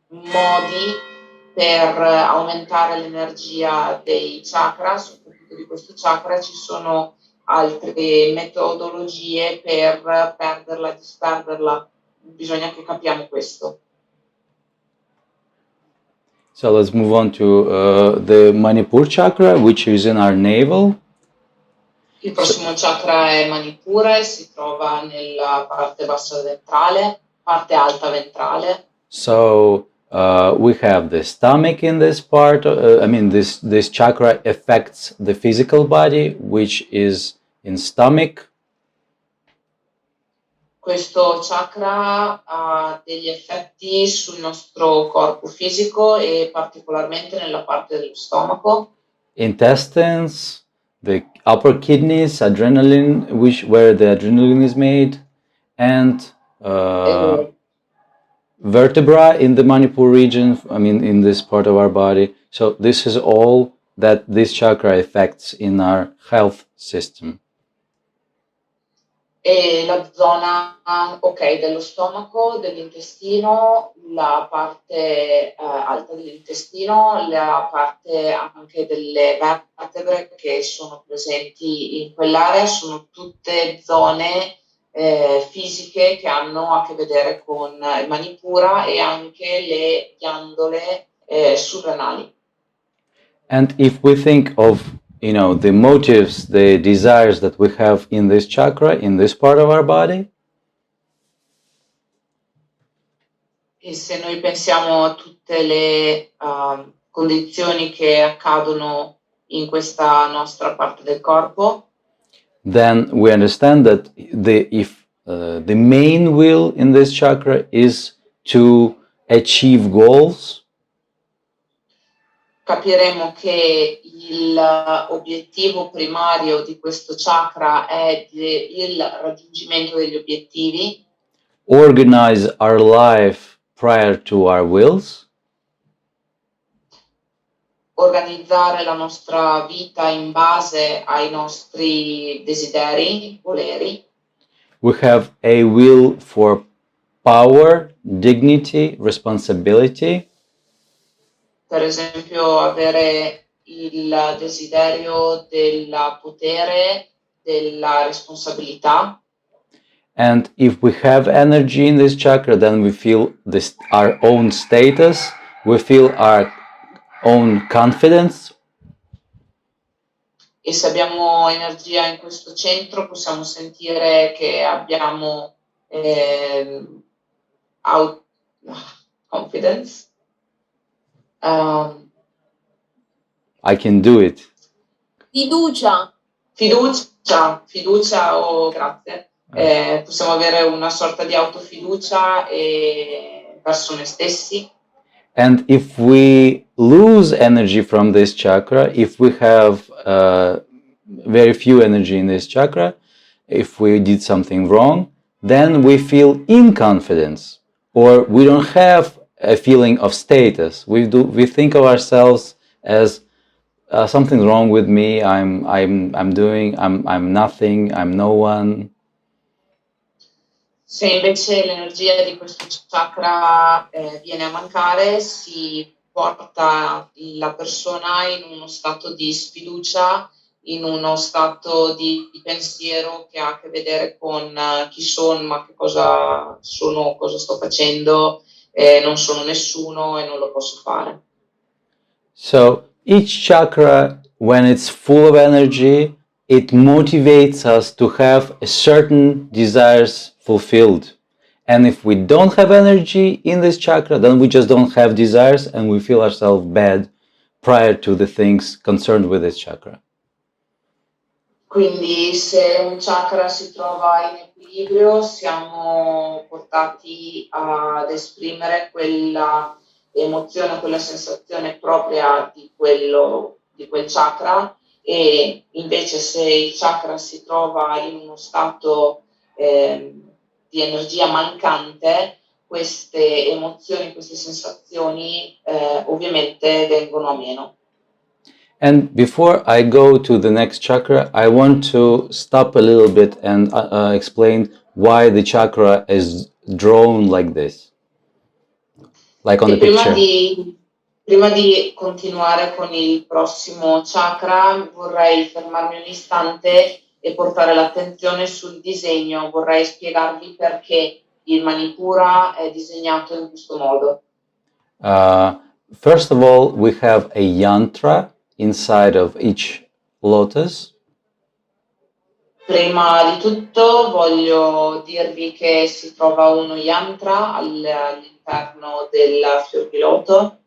modi per aumentare l'energia dei chakra, soprattutto di questo chakra. Ci sono altre metodologie per perderla, disperderla. Bisogna che capiamo questo. So let's move on to the Manipur chakra, which is in our navel. Il prossimo chakra è Manipura e si trova nella parte bassa ventrale, parte alta ventrale. So we have the stomach in this part. This chakra affects the physical body, which is in stomach. Questo chakra ha degli effetti sul nostro corpo fisico e particolarmente nella parte dello stomaco. Intestines, the upper kidneys, adrenaline, where the adrenaline is made, and vertebra in the Manipur region, in this part of our body. So this is all that this chakra affects in our health system. E la zona, dello stomaco, dell'intestino, la parte alta dell'intestino, la parte anche delle vertebre che sono presenti in quell'area, sono tutte zone fisiche che hanno a che vedere con il Manipura e anche le ghiandole surrenali. And if we think of the motives, the desires that we have in this chakra, in this part of our body. E se noi pensiamo a tutte le condizioni che accadono in questa nostra parte del corpo, then we understand that the main will in this chakra is to achieve goals. Capiremo che l'obiettivo primario di questo chakra è il raggiungimento degli obiettivi. Organize our life prior to our wills. Organizzare la nostra vita in base ai nostri desideri, voleri. We have a will for power, dignity, responsibility. Per esempio, avere il desiderio del potere, della responsabilità. And if we have energy in this chakra, then we feel our own status, we feel our own confidence. E se abbiamo energia in questo centro, possiamo sentire che abbiamo confidence. I can do it. Fiducia, grazie. Possiamo avere una sorta di autofiducia verso noi stessi. And if we lose energy from this chakra, if we have very few energy in this chakra, if we did something wrong, then we feel inconfidence, or we don't have a feeling of status. We think of ourselves as something's wrong with me. I'm nothing. I'm no one. Se invece l'energia di questo chakra viene a mancare, si porta la persona in uno stato di sfiducia, in uno stato di pensiero che ha a che vedere con chi sono, ma che cosa sono, cosa sto facendo, non sono nessuno e non lo posso fare. So each chakra, when it's full of energy, it motivates us to have a certain desires fulfilled. And if we don't have energy in this chakra, then we just don't have desires and we feel ourselves bad prior to the things concerned with this chakra. Quindi se un chakra si trova in equilibrio, siamo portati ad esprimere quella emozione, quella sensazione propria di quel chakra, e invece se il chakra si trova in uno stato di energia mancante, queste emozioni, queste sensazioni ovviamente vengono a meno. And before I go to the next chakra, I want to stop a little bit and explain why the chakra is drawn like this, like on the picture. Prima di continuare con il prossimo chakra, vorrei fermarmi un istante e portare l'attenzione sul disegno. Vorrei spiegarvi perché il Manipura è disegnato in questo modo. First of all, we have a yantra inside of each lotus. Prima di tutto voglio dirvi che si trova uno yantra all'interno del fior di loto,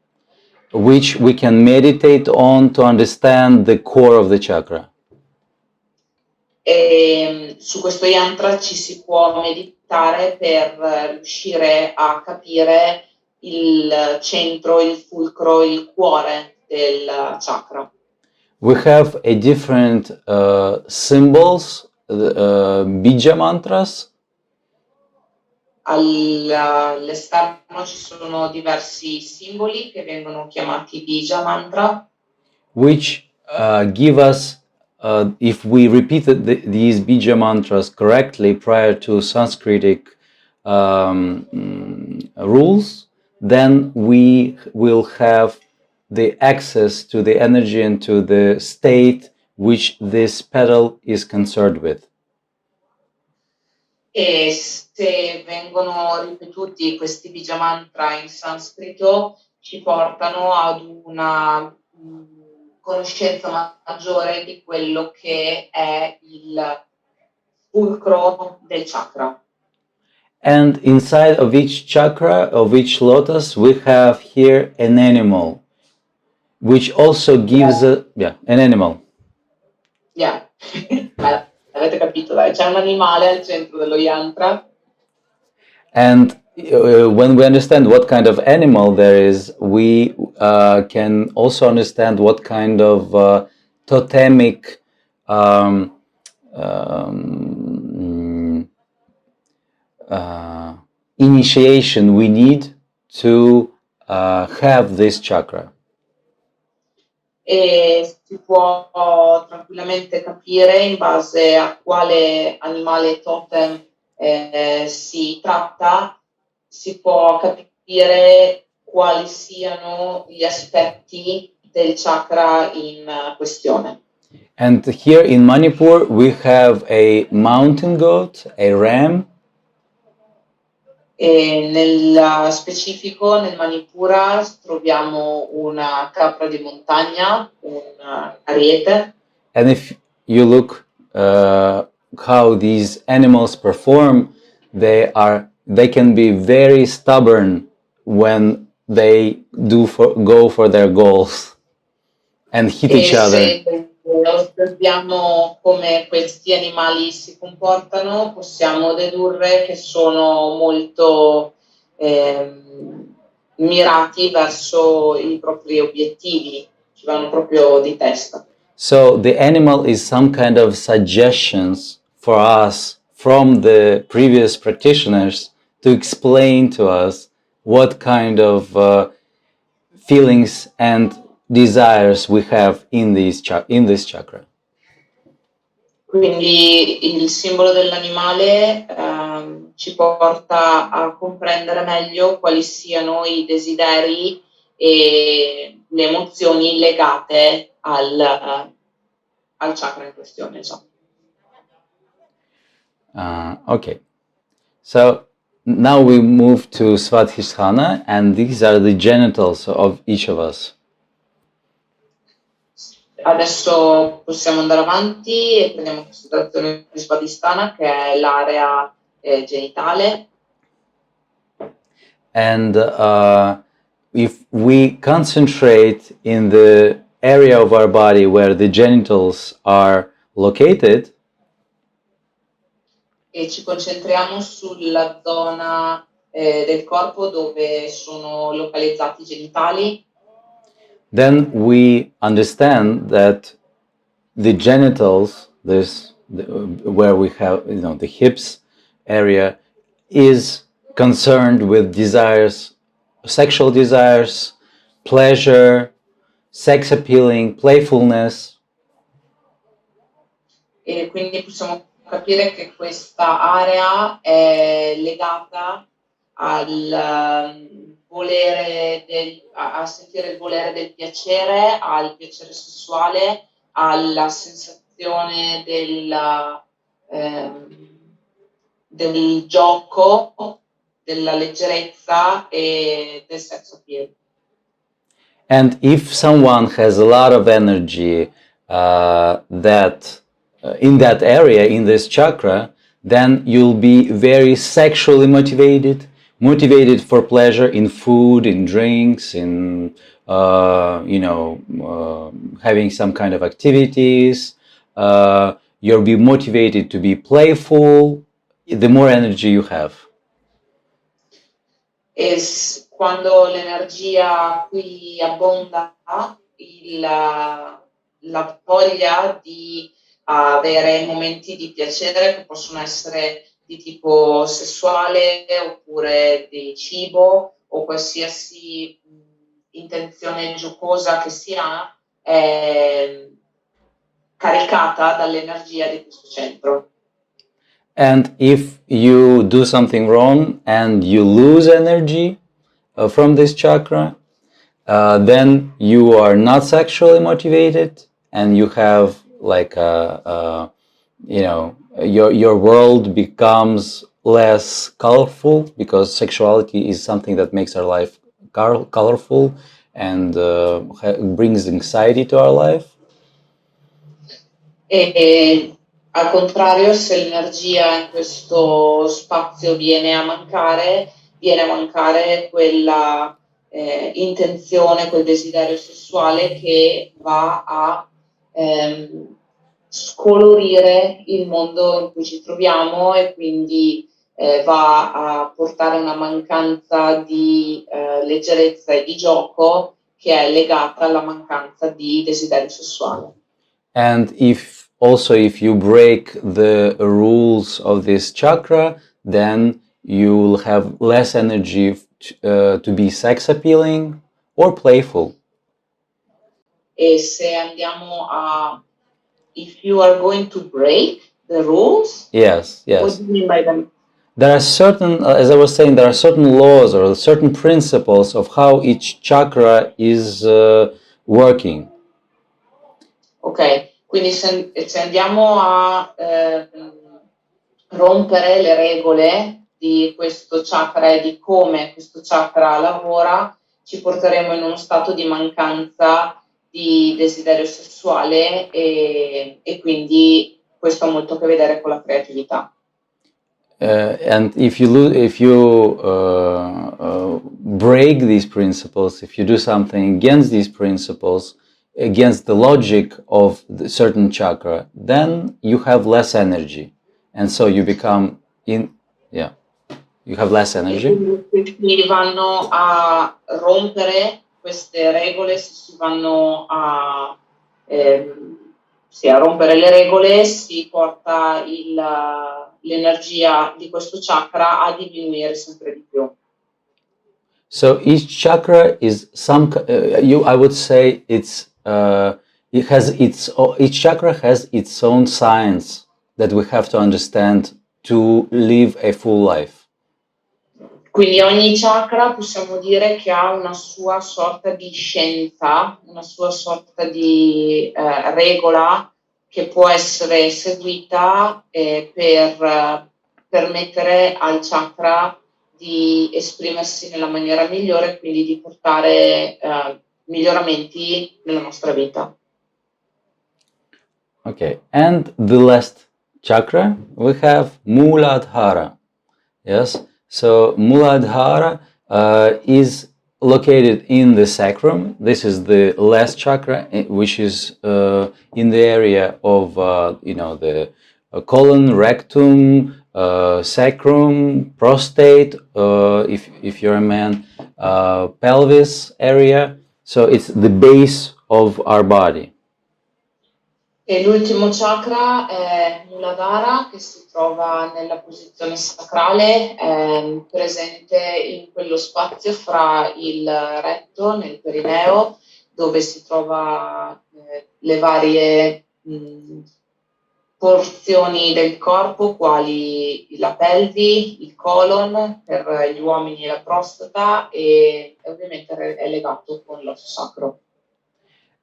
which we can meditate on to understand the core of the chakra. E su questo yantra ci si può meditare per riuscire a capire il centro, il fulcro, il cuore del chakra. We have a different symbols, bija mantras. All'esterno ci sono diversi simboli che vengono chiamati bija mantra, which give us, if we repeated these bija mantras correctly prior to Sanskritic rules, then we will have the access to the energy and to the state which this petal is concerned with. E se vengono ripetuti questi bija mantra in sanscrito, ci portano ad una conoscenza maggiore di quello che è il fulcro del chakra. And inside of each chakra, of each lotus, we have here an animal, which also gives an animal. Yeah. Avete capito, dai, c'è un animale al centro dello yantra. And when we understand what kind of animal there is, we can also understand what kind of totemic initiation we need to have this chakra. E si può tranquillamente capire in base a quale animale totem si tratta, si può capire quali siano gli aspetti del chakra in questione. And here in Manipur we have a mountain goat, a ram. E nel specifico nel Manipura troviamo una capra di montagna, un ariete. And if you look how these animals perform, they can be very stubborn when they go for their goals and hit each other. Se osserviamo come questi animali si comportano, possiamo dedurre che sono molto mirati verso i propri obiettivi, ci vanno proprio di testa. So the animal is some kind of suggestions for us from the previous practitioners to explain to us what kind of feelings and desires we have in this chakra. Quindi il simbolo dell'animale ci porta a comprendere meglio quali siano i desideri e le emozioni legate al chakra in questione. Okay, so now we move to Svadhisthana, and these are the genitals of each of us. Adesso possiamo andare avanti e prendiamo considerazione di Svadhisthana, che è l'area genitale. And if we concentrate in the area of our body where the genitals are located, e ci concentriamo sulla zona del corpo dove sono localizzati i genitali, then we understand that the genitals, where we have, the hips area, is concerned with desires, sexual desires, pleasure, sex appealing, playfulness. e quindi possiamo capire che questa area è legata al volere a sentire il volere del piacere, al piacere sessuale, alla sensazione del gioco, della leggerezza e del sex appeal. And if someone has a lot of energy in that area, in this chakra, then you'll be very sexually motivated for pleasure in food, in drinks, in having some kind of activities. You'll be motivated to be playful the more energy you have. E quando l'energia qui abbonda, la voglia di avere momenti di piacere che possono essere di tipo sessuale oppure di cibo o qualsiasi intenzione giocosa che si ha, è caricata dall'energia di questo centro. And if you do something wrong and you lose energy from this chakra, then you are not sexually motivated, and you have like your world becomes less colorful, because sexuality is something that makes our life colorful and brings anxiety to our life. E al contrario, se l'energia in questo spazio viene a mancare quella intenzione, quel desiderio sessuale che va a scolorire il mondo in cui ci troviamo e quindi va a portare una mancanza di leggerezza e di gioco che è legata alla mancanza di desiderio sessuale. And if you break the rules of this chakra, then you'll have less energy to be sex appealing or playful. E se andiamo if you are going to break the rules? Yes. What do you mean by them? There are certain, as I was saying, there are certain laws or certain principles of how each chakra is working. Ok, quindi se andiamo a rompere le regole di questo chakra e di come questo chakra lavora, ci porteremo in uno stato di mancanza di desiderio sessuale e quindi questo ha molto a che vedere con la creatività. And if you break these principles, if you do something against these principles, against the logic of the certain chakra, then you have less energy, and so you become you have less energy. Si vanno a rompere queste regole, si vanno a rompere le regole, si porta l'energia di questo chakra a diminuire sempre di più. So each chakra is I would say each chakra has its own science that we have to understand to live a full life. Quindi ogni chakra possiamo dire che ha una sua sorta di scienza, una sua sorta di regola che può essere seguita per permettere al chakra di esprimersi nella maniera migliore, quindi di portare miglioramenti nella nostra vita. Okay, and the last chakra we have Muladhara. Yes, so Muladhara is located in the sacrum. This is the last chakra, which is in the area of the colon, rectum, sacrum, prostate. If you're a man, pelvis area. So it's the base of our body. E l'ultimo chakra è Muladhara, che si trova nella posizione sacrale, presente in quello spazio fra il retto, nel perineo, dove si trova le varie porzioni del corpo, quali la pelvi, il colon, per gli uomini la prostata, e ovviamente è legato con l'osso sacro.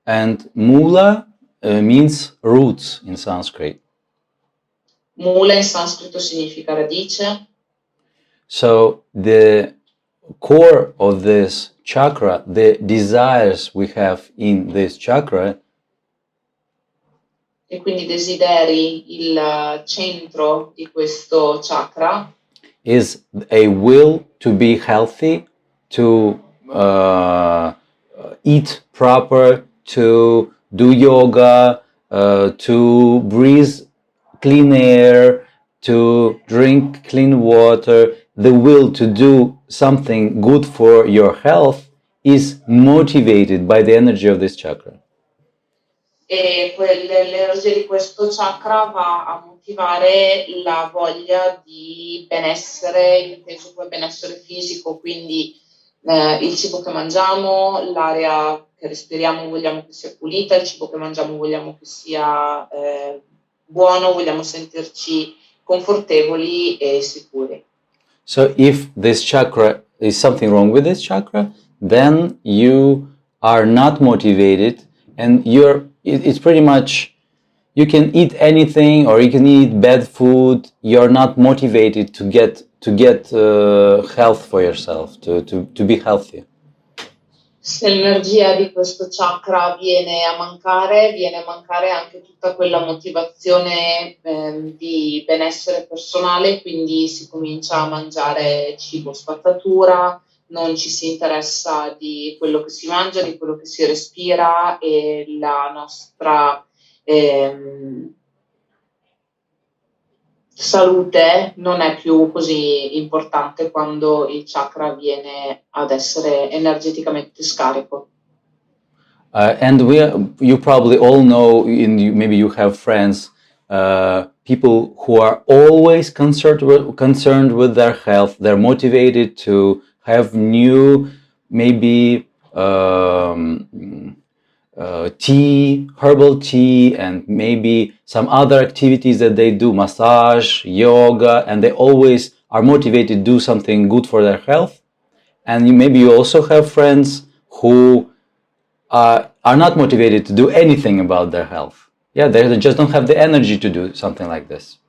And Mula means roots in Sanskrit. Mula in sanscrito significa radice. So the core of this chakra, the desires we have in this chakra, e quindi desideri, il centro di questo chakra, is a will to be healthy, to eat proper, to do yoga, to breathe clean air, to drink clean water. The will to do something good for your health is motivated by the energy of this chakra. E l'energia di questo chakra va a motivare la voglia di benessere, inteso come benessere fisico, quindi il cibo che mangiamo, l'aria che respiriamo vogliamo che sia pulita, il cibo che mangiamo vogliamo che sia buono, vogliamo sentirci confortevoli e sicuri. So if this chakra is something wrong with this chakra, then you are not motivated, and it's pretty much, you can eat anything or you can eat bad food. You're not motivated to get health for yourself, to be healthy. Se l'energia di questo chakra viene a mancare anche tutta quella motivazione di benessere personale, quindi si comincia a mangiare cibo spazzatura, non ci si interessa di quello che si mangia, di quello che si respira, e la nostra salute non è più così importante quando il chakra viene ad essere energeticamente scarico. And you probably all know, maybe you have friends, people who are always concerned with their health. They're motivated to have new, maybe tea, herbal tea, and maybe some other activities that they do, massage, yoga, and they always are motivated to do something good for their health. And maybe you also have friends who are not motivated to do anything about their health. Yeah, they just don't have the energy to do something like this.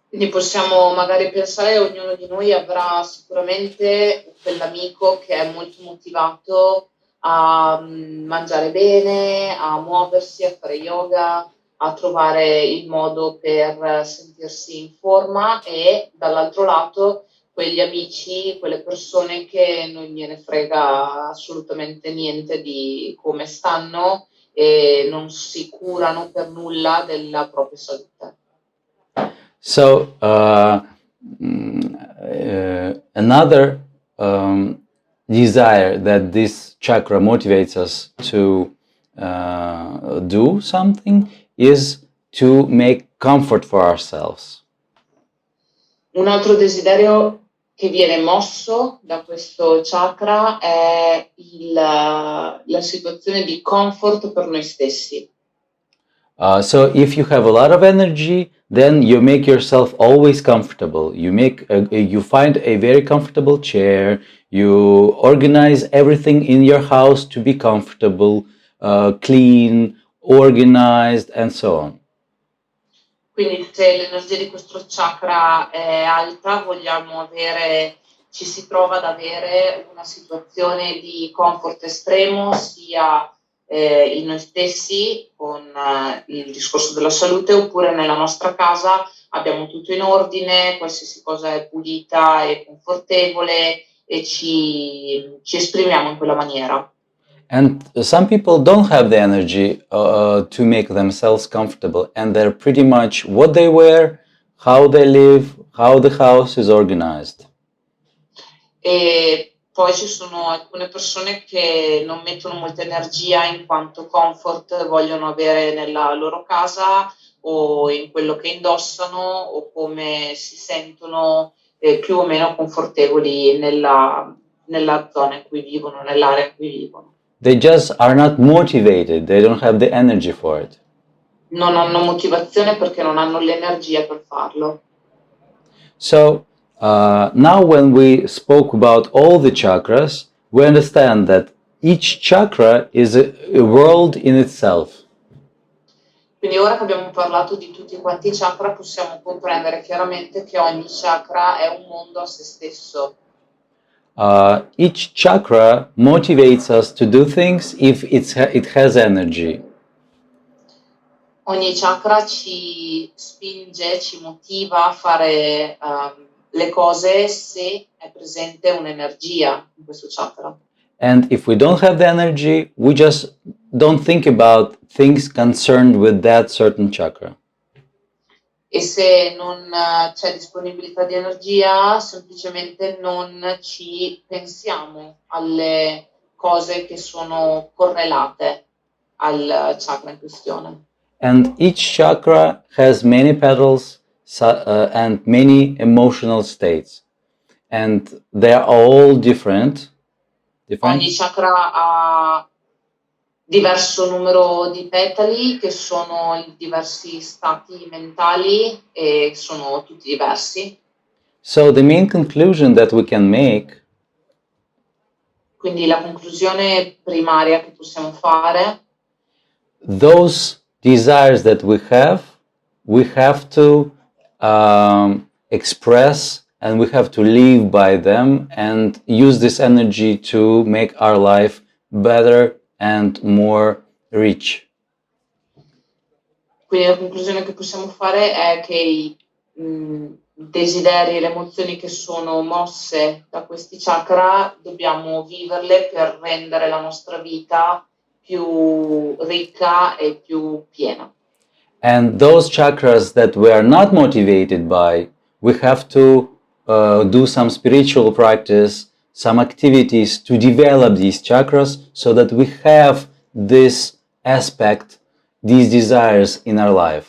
Quindi possiamo magari pensare, ognuno di noi avrà sicuramente quell'amico che è molto motivato a mangiare bene, a muoversi, a fare yoga, a trovare il modo per sentirsi in forma, e dall'altro lato quegli amici, quelle persone che non gliene frega assolutamente niente di come stanno e non si curano per nulla della propria salute. So another desire that this chakra motivates us to do something is to make comfort for ourselves. Un altro desiderio che viene mosso da questo chakra è la situazione di comfort per noi stessi. So if you have a lot of energy, then you make yourself always comfortable. You find a very comfortable chair. You organize everything in your house to be comfortable, clean, organized, and so on. Quindi se l'energia di questo chakra è alta, ci si trova ad avere una situazione di comfort estremo, sia in noi stessi con il discorso della salute, oppure nella nostra casa abbiamo tutto in ordine, qualsiasi cosa è pulita e confortevole e ci esprimiamo in quella maniera. And some people don't have the energy to make themselves comfortable, and they're pretty much what they wear, how they live, how the house is organized. E poi ci sono alcune persone che non mettono molta energia in quanto comfort vogliono avere nella loro casa o in quello che indossano o come si sentono più o meno confortevoli nella zona in cui vivono, nell'area in cui vivono. They just are not motivated, they don't have the energy for it. Non hanno motivazione perché non hanno l'energia per farlo. So now when we spoke about all the chakras, we understand that each chakra is a world in itself. Quindi ora che abbiamo parlato di tutti quanti i chakra possiamo comprendere chiaramente che ogni chakra è un mondo a se stesso. Each chakra motivates us to do things if it has energy. Ogni chakra ci spinge, ci motiva a fare le cose se è presente un'energia in questo chakra. And if we don't have the energy, we just don't think about things concerned with that certain chakra. E se non c'è disponibilità di energia, semplicemente non ci pensiamo alle cose che sono correlate al chakra in questione. And each chakra has many petals and many emotional states. And they are all different. Ogni chakra ha diverso numero di petali che sono in diversi stati mentali e sono tutti diversi. So the main conclusion that we can make Quindi la conclusione primaria che possiamo fare, those desires that we have to express and we have to live by them and use this energy to make our life better and more rich. quindi la conclusione che possiamo fare è che i desideri e le emozioni che sono mosse da questi chakra dobbiamo viverle per rendere la nostra vita più ricca e più piena. And those chakras that we are not motivated by, we have to do some spiritual practice, some activities to develop these chakras so that we have this aspect, these desires in our life.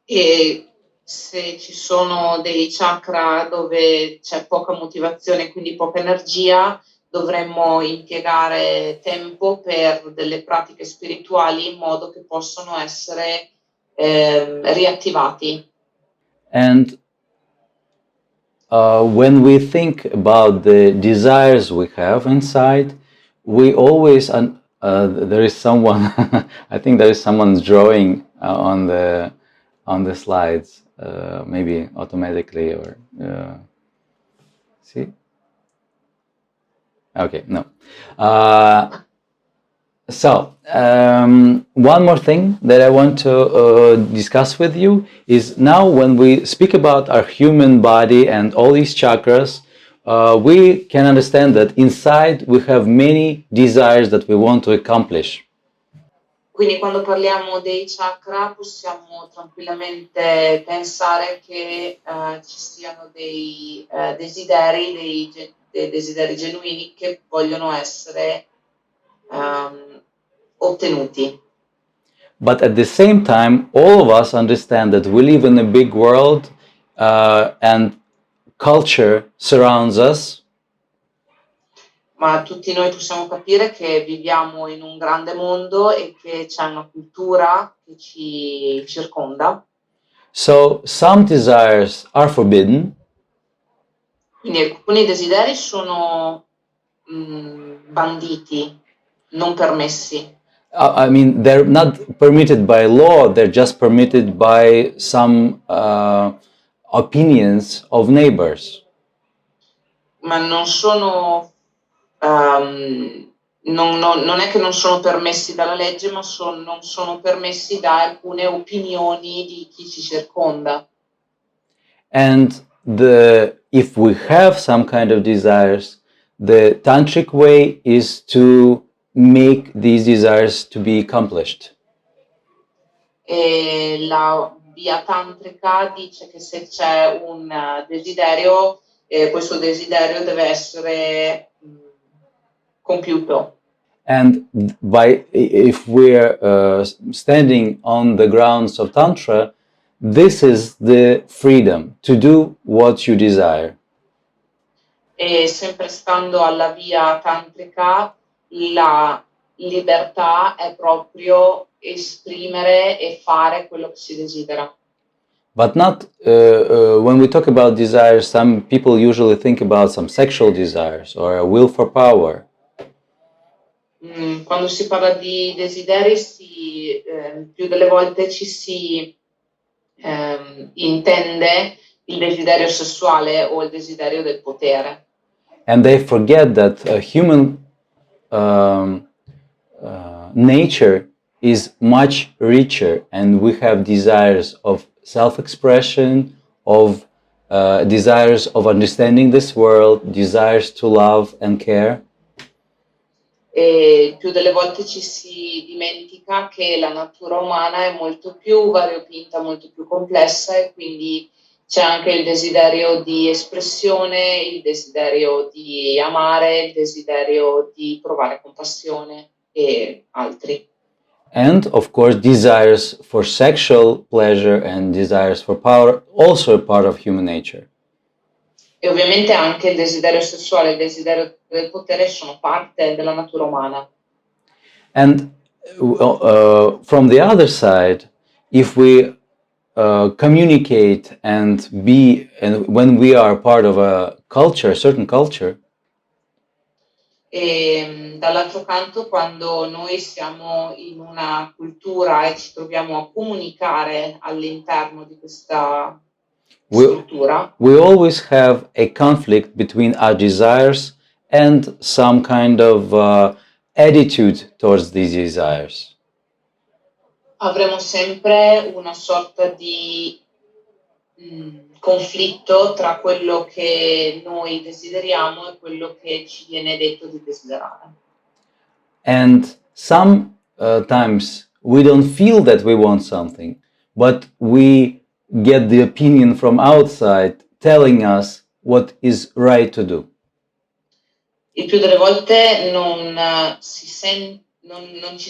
E se ci sono dei chakra dove c'è poca motivazione, quindi poca energia, dovremmo impiegare tempo per delle pratiche spirituali in modo che possano essere riattivati. And when we think about the desires we have inside, we always, there is someone, I think there is someone's drawing on the slides, maybe automatically or, see? Okay, no. So, one more thing that I want to discuss with you is now when we speak about our human body and all these chakras, we can understand that inside we have many desires that we want to accomplish. Quindi quando parliamo dei chakra possiamo tranquillamente pensare che ci siano dei desideri, dei desideri genuini che vogliono essere ottenuti. But at the same time, all of us understand that we live in a big world and culture surrounds us. Ma tutti noi possiamo capire che viviamo in un grande mondo e che c'è una cultura che ci circonda. So some desires are forbidden. Quindi alcuni desideri sono banditi, non permessi. I mean, they're not permitted by law, they're just permitted by some opinions of neighbors. Ma non sono non è che non sono permessi dalla legge, ma non sono permessi da alcune opinioni di chi ci circonda. And if we have some kind of desires, the tantric way is to make these desires to be accomplished. E la via tantrica dice che se c'è un desiderio, questo desiderio deve essere compiuto. And if we're standing on the grounds of Tantra, this is the freedom to do what you desire. E sempre stando alla via tantrica, la libertà è proprio esprimere e fare quello che si desidera. But not when we talk about desires, some people usually think about some sexual desires or a will for power. Quando si parla di desideri, più delle volte ci si intende il desiderio sessuale o il desiderio del potere. And they forget that human nature is much richer, and we have desires of self-expression, of desires of understanding this world, desires to love and care. E più delle volte ci si dimentica che la natura umana è molto più variopinta, molto più complessa, e quindi c'è anche il desiderio di espressione, il desiderio di amare, il desiderio di provare compassione e altri. And of course, desires for sexual pleasure and desires for power, also a part of human nature. E ovviamente anche il desiderio sessuale e il desiderio del potere sono parte della natura umana. And from the other side, if we communicate and when we are part of a culture, a certain culture, E dall'altro canto, quando noi siamo in una cultura e ci troviamo a comunicare all'interno di questa struttura, we always have a conflict between our desires and some kind of attitude towards these desires. avremo sempre una sorta di conflitto tra quello che noi desideriamo e quello che ci viene detto di desiderare. And sometimes we don't feel that we want something, but we get the opinion from outside telling us what is right to do. Il più delle volte non ci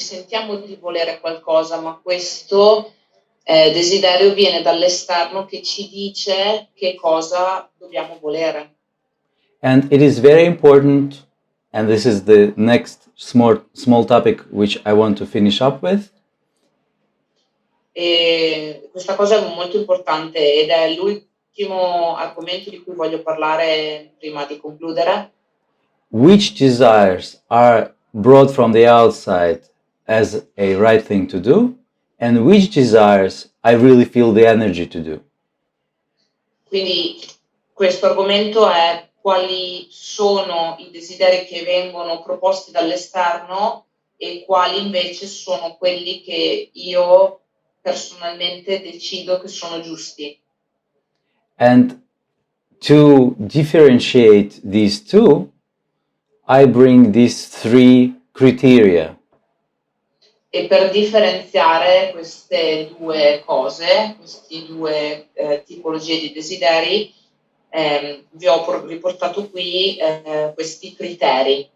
sentiamo di volere qualcosa, ma questo desiderio viene dall'esterno che ci dice che cosa dobbiamo volere. And it is very important, and this is the next small topic which I want to finish up with. E questa cosa è molto importante ed è l'ultimo argomento di cui voglio parlare prima di concludere. Which desires are brought from the outside as a right thing to do, and which desires I really feel the energy to do. Quindi questo argomento è quali sono i desideri che vengono proposti dall'esterno e quali invece sono quelli che io personalmente decido che sono giusti. And to differentiate these two, I bring these three criteria. E per differenziare queste due cose, queste due tipologie di desideri, vi ho riportato qui questi criteri.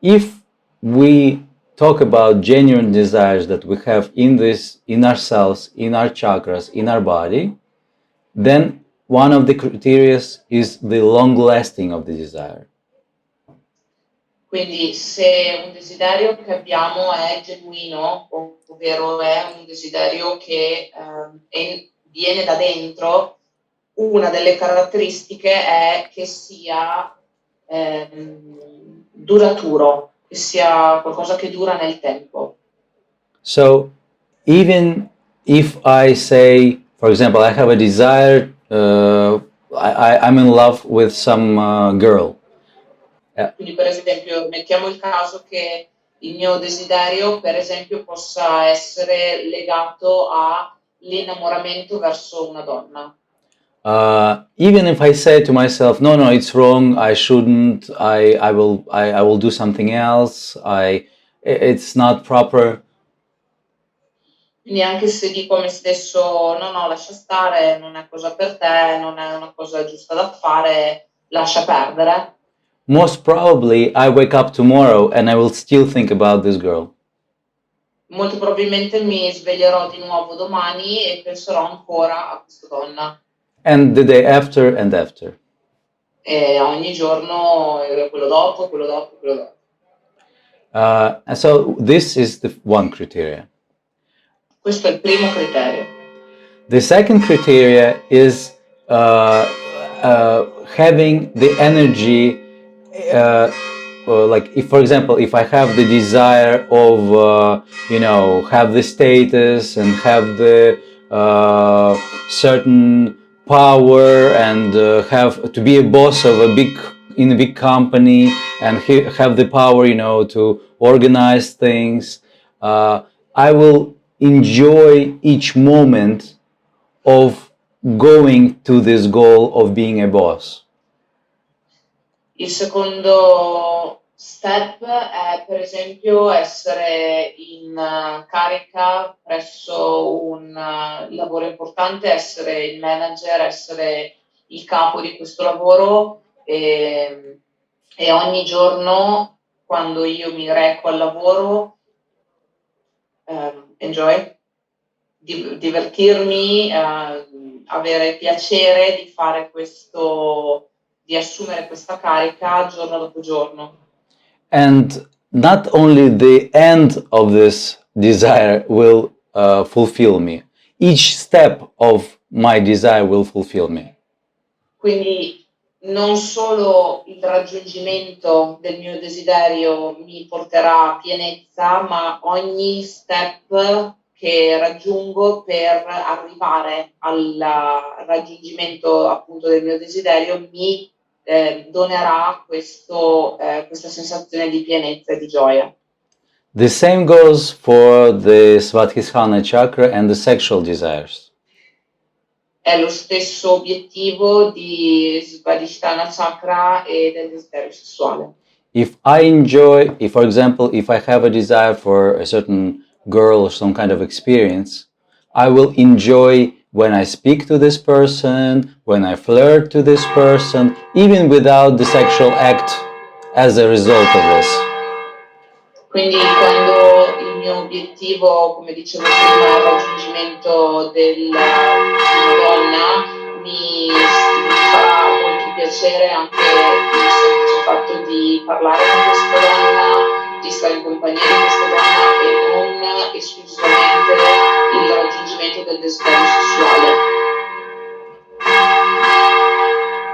If we talk about genuine desires that we have in ourselves, in our chakras, in our body, then one of the criteria is the long lasting of the desire. Quindi se un desiderio che abbiamo è genuino, ovvero è un desiderio che viene da dentro, una delle caratteristiche è che sia duraturo, che sia qualcosa che dura nel tempo. So even if I say, for example, I have a desire, I'm in love with some girl, Quindi per esempio mettiamo il caso che il mio desiderio per esempio possa essere legato all'innamoramento verso una donna. Even if I say to myself, no, no, it's wrong, I shouldn't, I will do something else, it's not proper. Quindi anche se dico a me stesso, no, no, lascia stare, non è cosa per te, non è una cosa giusta da fare, lascia perdere. Most probably I wake up tomorrow and I will still think about this girl. Molto probabilmente mi sveglierò di nuovo domani e penserò ancora a questa donna. And the day after and after. E ogni giorno quello dopo, quello dopo, quello dopo. And so this is the one criteria. Questo è il primo criterio. The second criteria is having the energy, like if, for example, if I have the desire of, have the status and have the certain power and have to be a boss of in a big company and have the power, to organize things, I will enjoy each moment of going to this goal of being a boss. Il secondo step è per esempio essere in carica presso un lavoro importante, essere il manager, essere il capo di questo lavoro e ogni giorno quando io mi reco al lavoro enjoy, divertirmi, avere piacere di fare questo, di assumere questa carica giorno dopo giorno. And not only the end of this desire will fulfill me, each step of my desire will fulfill me. Quindi non solo il raggiungimento del mio desiderio mi porterà a pienezza, ma ogni step che raggiungo per arrivare al raggiungimento appunto del mio desiderio mi donerà questa sensazione di pienezza e di gioia. The same goes for the Svadhisthana chakra and the sexual desires. È lo stesso obiettivo di Svadhisthana chakra e del desiderio sessuale. If I enjoy, if for example, if I have a desire for a certain girl or some kind of experience, I will enjoy when I speak to this person, when I flirt to this person, even without the sexual act as a result of this. Quindi quando il mio obiettivo, come dicevo prima, è il raggiungimento di una donna, mi farà molto piacere anche il semplice fatto di parlare con questa donna, di stare in compagnia di questa donna e non esclusivamente il raggiungimento del desiderio sessuale.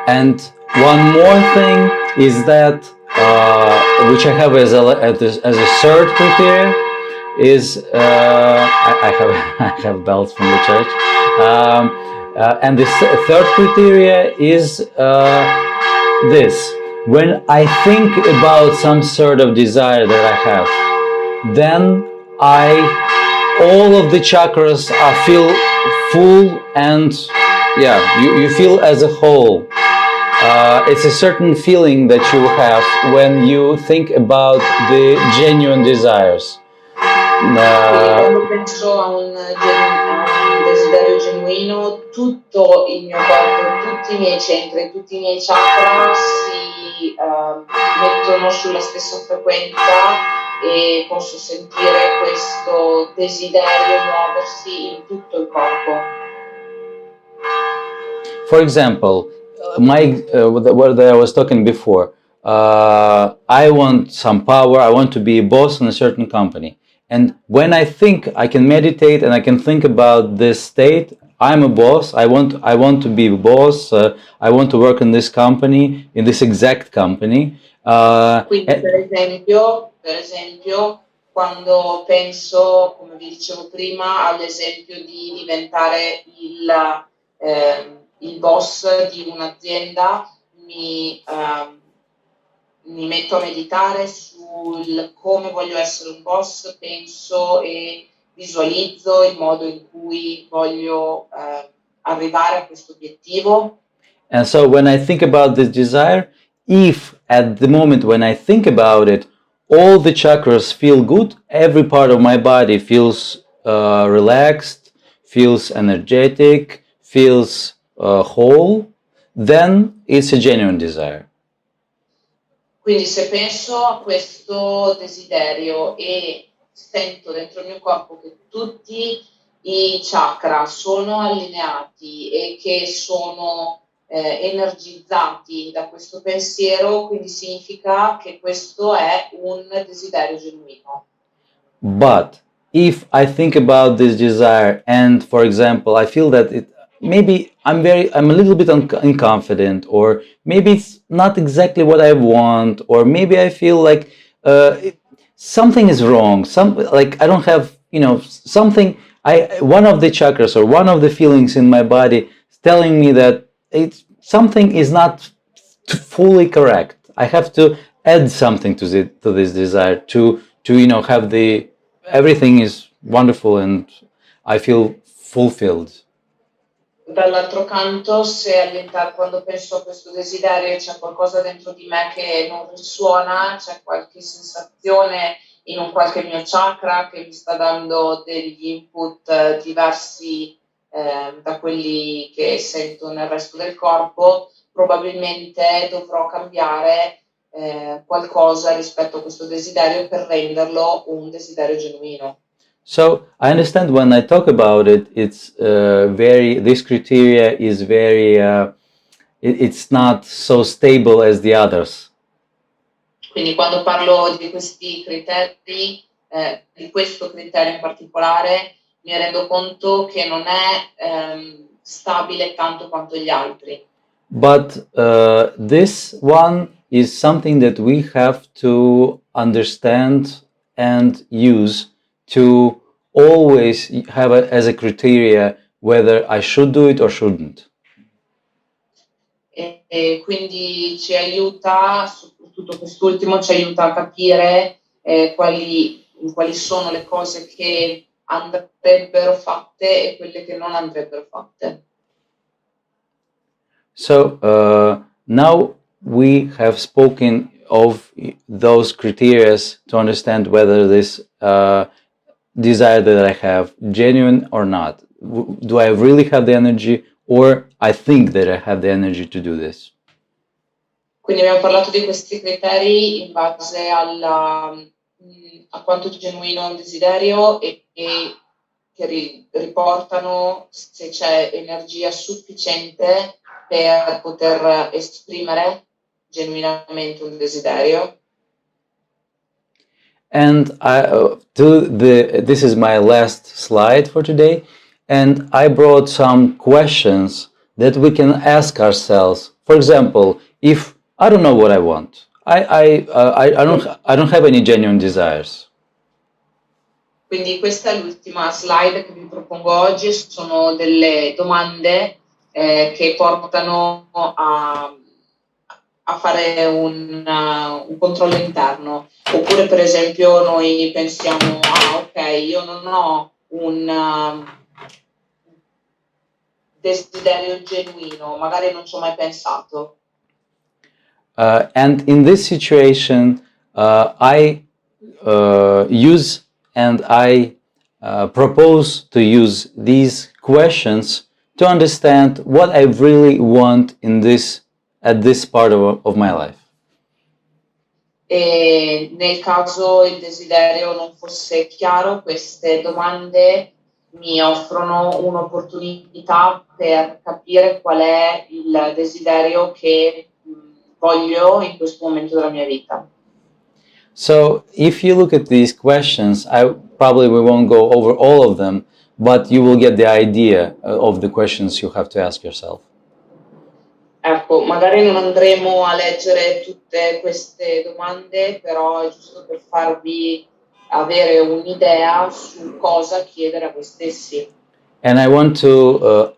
And one more thing is that, which I have as a third criteria, is I have bells from the church, and the third criteria is this: when I think about some sort of desire that I have, then all of the chakras feel full, and you feel as a whole. It's a certain feeling that you have when you think about the genuine desires. Quando penso a un desiderio genuino, tutto il mio corpo, tutti i miei centri, tutti i miei chakra si mettono sulla stessa frequenza e posso sentire questo desiderio muoversi in tutto il corpo. For example, what I was talking before, I want some power, I want to be a boss in a certain company. And when I think, I can meditate and I can think about this state, I'm a boss, I want to be a boss, I want to work in this company, in this exact company. Quindi per esempio, quando penso, come vi dicevo prima, all'esempio di diventare il boss di un'azienda, mi mi metto a meditare sul come voglio essere un boss, penso e visualizzo il modo in cui voglio arrivare a questo obiettivo. And so when I think about this desire, if at the moment when I think about it, all the chakras feel good, every part of my body feels relaxed, feels energetic, feels whole, then it's a genuine desire. Quindi se penso a questo desiderio e sento dentro il mio corpo che tutti i chakra sono allineati e che sono energizzati da questo pensiero, quindi significa che questo è un desiderio genuino. But if I think about this desire and, for example, I feel that maybe I'm a little bit unconfident, or maybe it's not exactly what I want, or maybe I feel like something is wrong. Like I don't have, something. One of the chakras or one of the feelings in my body is telling me that something is not fully correct. I have to add something to this desire to have everything is wonderful and I feel fulfilled. Dall'altro canto, se all'interno, quando penso a questo desiderio, c'è qualcosa dentro di me che non risuona, c'è qualche sensazione in un qualche mio chakra che mi sta dando degli input diversi da quelli che sento nel resto del corpo, probabilmente dovrò cambiare qualcosa rispetto a questo desiderio per renderlo un desiderio genuino. So I understand when I talk about it, it's this criteria is very, it's not so stable as the others. Quindi quando parlo di questi criteri, di questo criterio in particolare, mi rendo conto che non è stabile tanto quanto gli altri. But this one is something that we have to understand and use to always have as a criteria whether I should do it or shouldn't. E quindi ci aiuta, soprattutto quest'ultimo, ci aiuta a capire quali sono le cose che andrebbero fatte e quelle che non andrebbero fatte. So now we have spoken of those criteria to understand whether this desire that I have genuine or not. Do I really have the energy, or I think that I have the energy to do this? Quindi abbiamo parlato di questi criteri in base a quanto genuino è un desiderio e che riportano se c'è energia sufficiente per poter esprimere genuinamente un desiderio. And this is my last slide for today, and I brought some questions that we can ask ourselves. For example, if I don't know what I want, I don't have any genuine desires. Quindi questa è l'ultima slide che vi propongo oggi, sono delle domande che portano a fare un controllo interno. Oppure per esempio noi pensiamo, ok, io non ho un desiderio genuino, magari non ci ho mai pensato. And in this situation, I use and I propose to use these questions to understand what I really want at this part of my life. E nel caso il desiderio non fosse chiaro, queste domande mi offrono un'opportunità per capire qual è il desiderio che voglio in questo momento della mia vita. So if you look at these questions, we won't go over all of them, but you will get the idea of the questions you have to ask yourself. Ecco, magari non andremo a leggere tutte queste domande, però è giusto per farvi avere un'idea su cosa chiedere a voi stessi. And I want to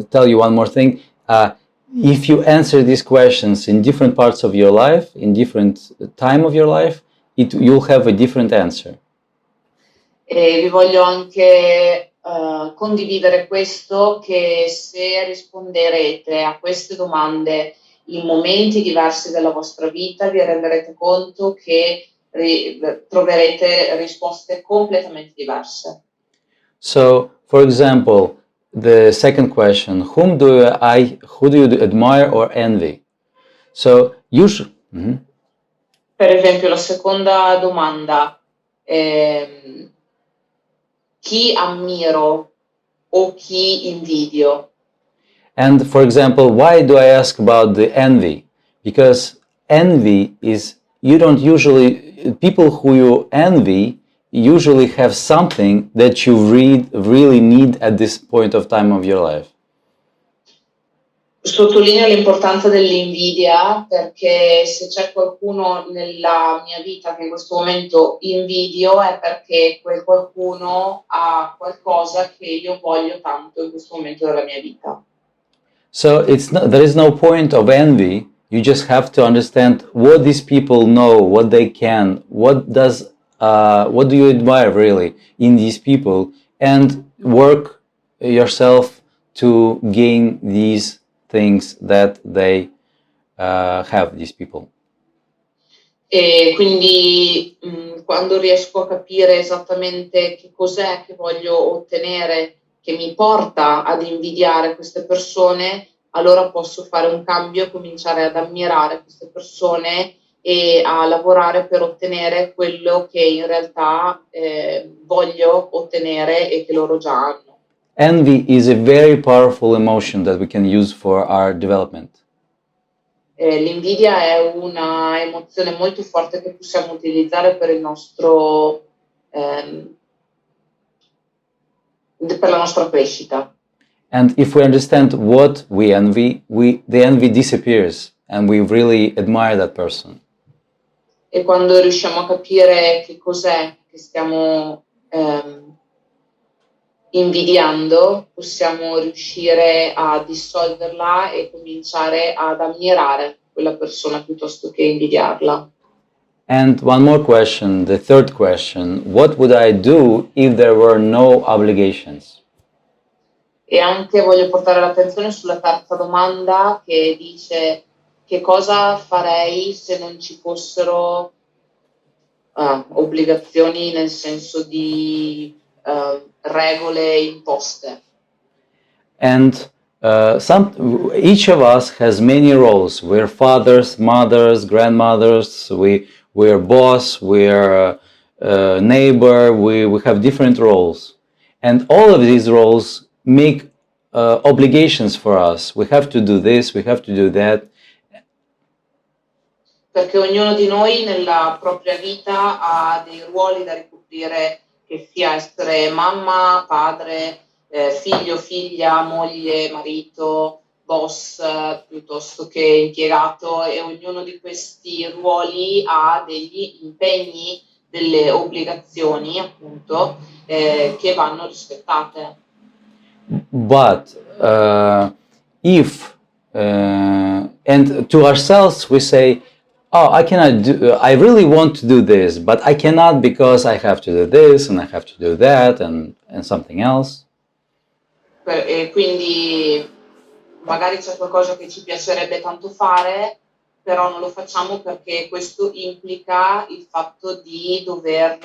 tell you one more thing. if you answer these questions in different parts of your life, in different time of your life, you'll have a different answer. E vi voglio anche condividere questo, che se risponderete a queste domande in momenti diversi della vostra vita, vi renderete conto che troverete risposte completamente diverse. So, for example, the second question: who do you admire or envy? So, usually. Per esempio, la seconda domanda: chi ammiro o chi invidio? And for example, why do I ask about the envy? Because envy is, you don't usually, people who you envy usually have something that you really need at this point of time of your life. Sottolineo l'importanza dell'invidia, perché se c'è qualcuno nella mia vita che in questo momento invidio è perché quel qualcuno ha qualcosa che io voglio tanto in questo momento della mia vita. So there is no point of envy. You just have to understand what these people know, what they can, what do you admire really in these people, and work yourself to gain these things that they have, these people. E quindi quando riesco a capire esattamente che cos'è che voglio ottenere, che mi porta ad invidiare queste persone, allora posso fare un cambio, cominciare ad ammirare queste persone e a lavorare per ottenere quello che in realtà voglio ottenere e che loro già hanno. Envy is a very powerful emotion that we can use for our development. L'invidia è una emozione molto forte che possiamo utilizzare per il nostro per la nostra crescita. And if we understand what we envy, the envy disappears and we really admire that person. E quando riusciamo a capire che cos'è che stiamo invidiando, possiamo riuscire a dissolverla e cominciare ad ammirare quella persona piuttosto che invidiarla. And one more question, the third question: what would I do if there were no obligations? E anche voglio portare l'attenzione sulla terza domanda, che dice: che cosa farei se non ci fossero obbligazioni, nel senso di regole imposte. And each of us has many roles. We're fathers, mothers, grandmothers. We're boss. We're neighbor. We have different roles, and all of these roles make obligations for us. We have to do this. We have to do that. Perché ognuno di noi nella propria vita ha dei ruoli da ricoprire, che sia essere mamma, padre, figlio, figlia, moglie, marito, boss, piuttosto che impiegato, e ognuno di questi ruoli ha degli impegni, delle obbligazioni, appunto, che vanno rispettate. But and to ourselves we say, oh, I cannot do, I really want to do this, but I cannot because I have to do this and I have to do that and something else. E quindi magari c'è qualcosa che ci piacerebbe tanto fare, però non lo facciamo perché questo implica il fatto di dover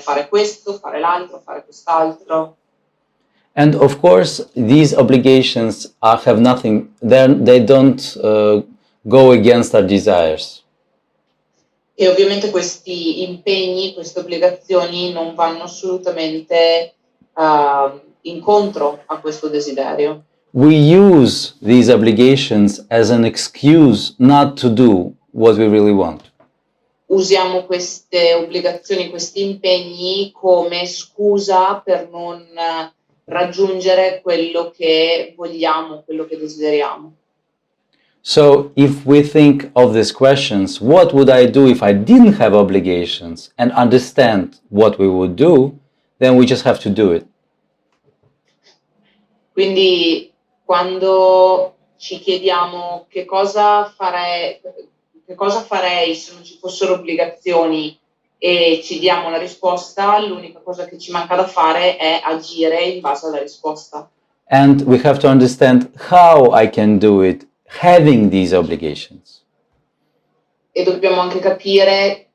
fare questo, fare l'altro, fare quest'altro. And of course, these obligations have nothing, they don't go against our desires. E ovviamente questi impegni, queste obbligazioni non vanno assolutamente incontro a questo desiderio. We use these obligations as an excuse not to do what we really want. Usiamo queste obbligazioni, questi impegni come scusa per non raggiungere quello che vogliamo, quello che desideriamo. So if we think of these questions, what would I do if I didn't have obligations, and understand what we would do, then we just have to do it. Quindi quando ci chiediamo che cosa farei se non ci fossero obbligazioni e ci diamo la risposta, l'unica cosa che ci manca da fare è agire in base alla risposta. And we have to understand how I can do it having these obligations. E dobbiamo anche capire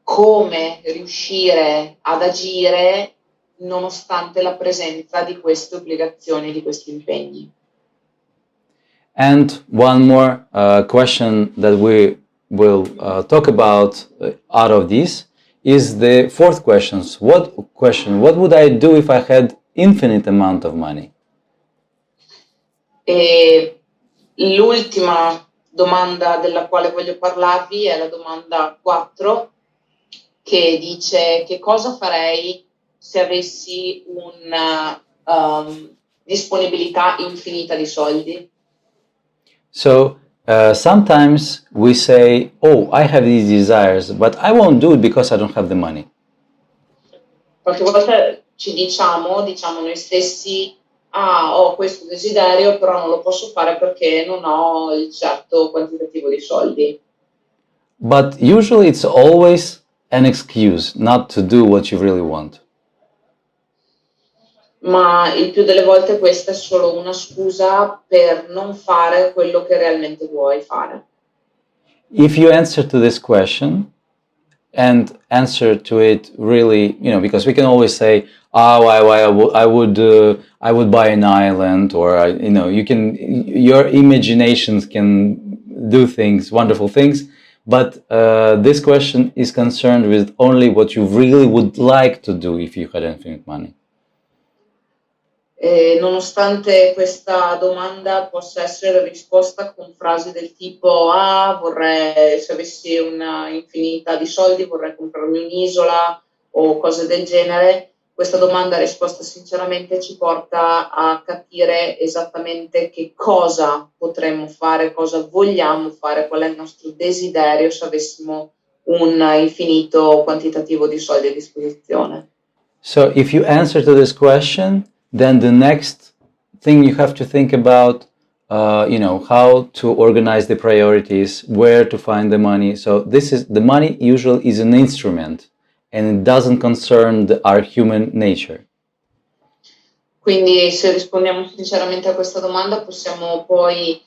come riuscire ad agire nonostante la presenza di queste obbligazioni, di questi impegni. And one more question that we will talk about out of this is the fourth question. What would I do if I had infinite amount of money? E l'ultima domanda della quale voglio parlarvi è la domanda 4, che dice: che cosa farei se avessi una disponibilità infinita di soldi? So sometimes we say, oh, I have these desires, but I won't do it because I don't have the money. Qualche volta ci diciamo noi stessi: ho questo desiderio, però non lo posso fare perché non ho il certo quantitativo di soldi. But usually it's always an excuse not to do what you really want. Ma il più delle volte questa è solo una scusa per non fare quello che realmente vuoi fare. If you answer to this question and answer to it really, because we can always say, oh, I would buy an island, or your imaginations can do things, wonderful things, but this question is concerned with only what you really would like to do if you had infinite money. E nonostante questa domanda possa essere risposta con frasi del tipo: se avessi una infinità di soldi vorrei comprarmi un'isola o cose del genere, questa domanda risposta sinceramente ci porta a capire esattamente che cosa potremmo fare, cosa vogliamo fare, qual è il nostro desiderio se avessimo un infinito quantitativo di soldi a disposizione. So if you answer to this question, then the next thing you have to think about, how to organize the priorities, where to find the money. So the money usually is an instrument, and it doesn't concern our human nature. Quindi se rispondiamo sinceramente a questa domanda possiamo poi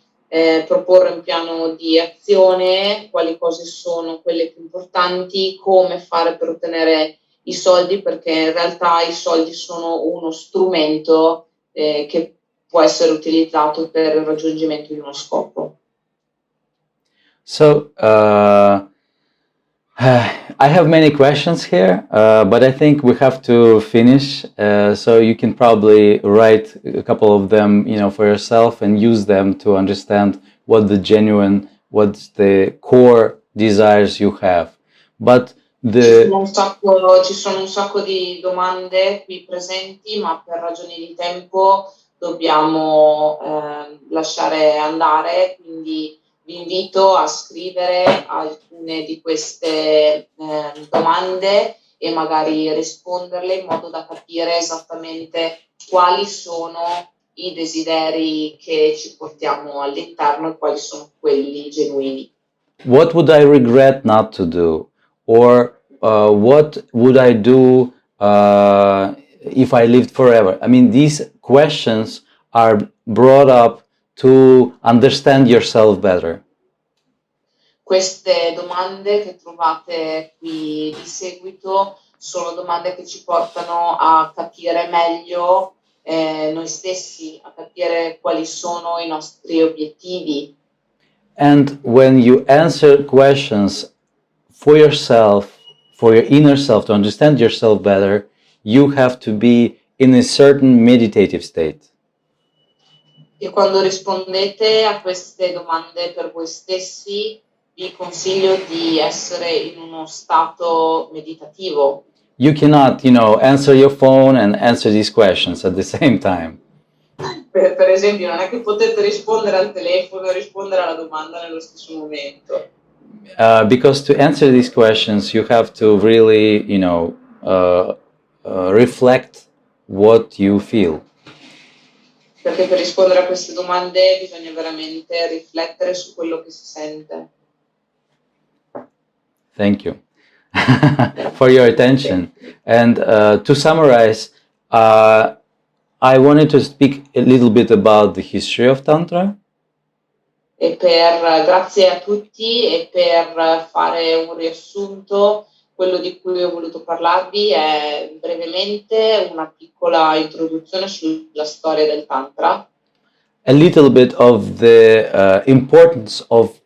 proporre un piano di azione, quali cose sono quelle più importanti, come fare per ottenere i soldi, perché in realtà i soldi sono uno strumento che può essere utilizzato per il raggiungimento di uno scopo. So I have many questions here, but I think we have to finish. So you can probably write a couple of them, for yourself and use them to understand what's the core desires you have. But ci sono un sacco di domande qui presenti, ma per ragioni di tempo dobbiamo lasciare andare, quindi vi invito a scrivere alcune di queste domande e magari risponderle in modo da capire esattamente quali sono i desideri che ci portiamo all'interno e quali sono quelli genuini. What would I regret not to do? Or what would I do if I lived forever? I mean, these questions are brought up to understand yourself better. Queste domande che trovate qui di seguito sono domande che ci portano a capire meglio noi stessi, a capire quali sono i nostri obiettivi. And when you answer questions for yourself, for your inner self, to understand yourself better, you have to be in a certain meditative state. E quando rispondete a queste domande per voi stessi, vi consiglio di essere in uno stato meditativo. You cannot, answer your phone and answer these questions at the same time. Per esempio, non è che potete rispondere al telefono e rispondere alla domanda nello stesso momento. Because to answer these questions, you have to really, reflect what you feel. perché per rispondere a queste domande bisogna veramente riflettere su quello che si sente. Thank you for your attention. And to summarize, I wanted to speak a little bit about the history of Tantra. Grazie a tutti, e per fare un riassunto, quello di cui ho voluto parlarvi è brevemente una piccola introduzione sulla storia del Tantra. A little bit of the importance of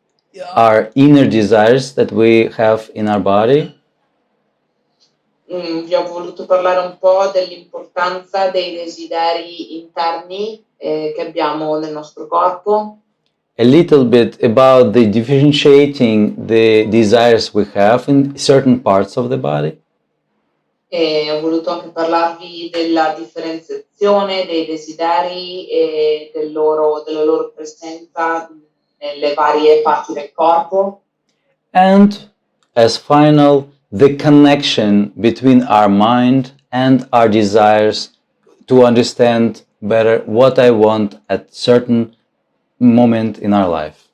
our inner desires that we have in our body. Vi ho voluto parlare un po' dell'importanza dei desideri interni che abbiamo nel nostro corpo. A little bit about the differentiating the desires we have in certain parts of the body. E ho voluto anche parlarvi della differenziazione dei desideri e della loro presenza nelle varie parti del corpo. And as final, the connection between our mind and our desires to understand better what I want at certain moment in our life.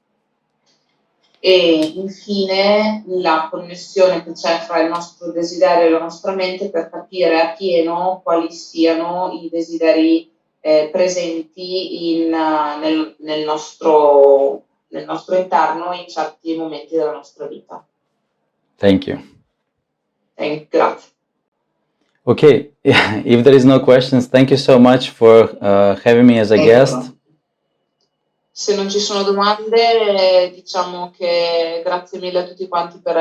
E infine la connessione che c'è fra il nostro desiderio e la nostra mente per capire appieno quali siano i desideri presenti nel nostro interno in certi momenti della nostra vita. Thank you. Grazie. Okay, if there is no questions, thank you so much for having me as a guest. Se non ci sono domande, diciamo che grazie mille a tutti quanti per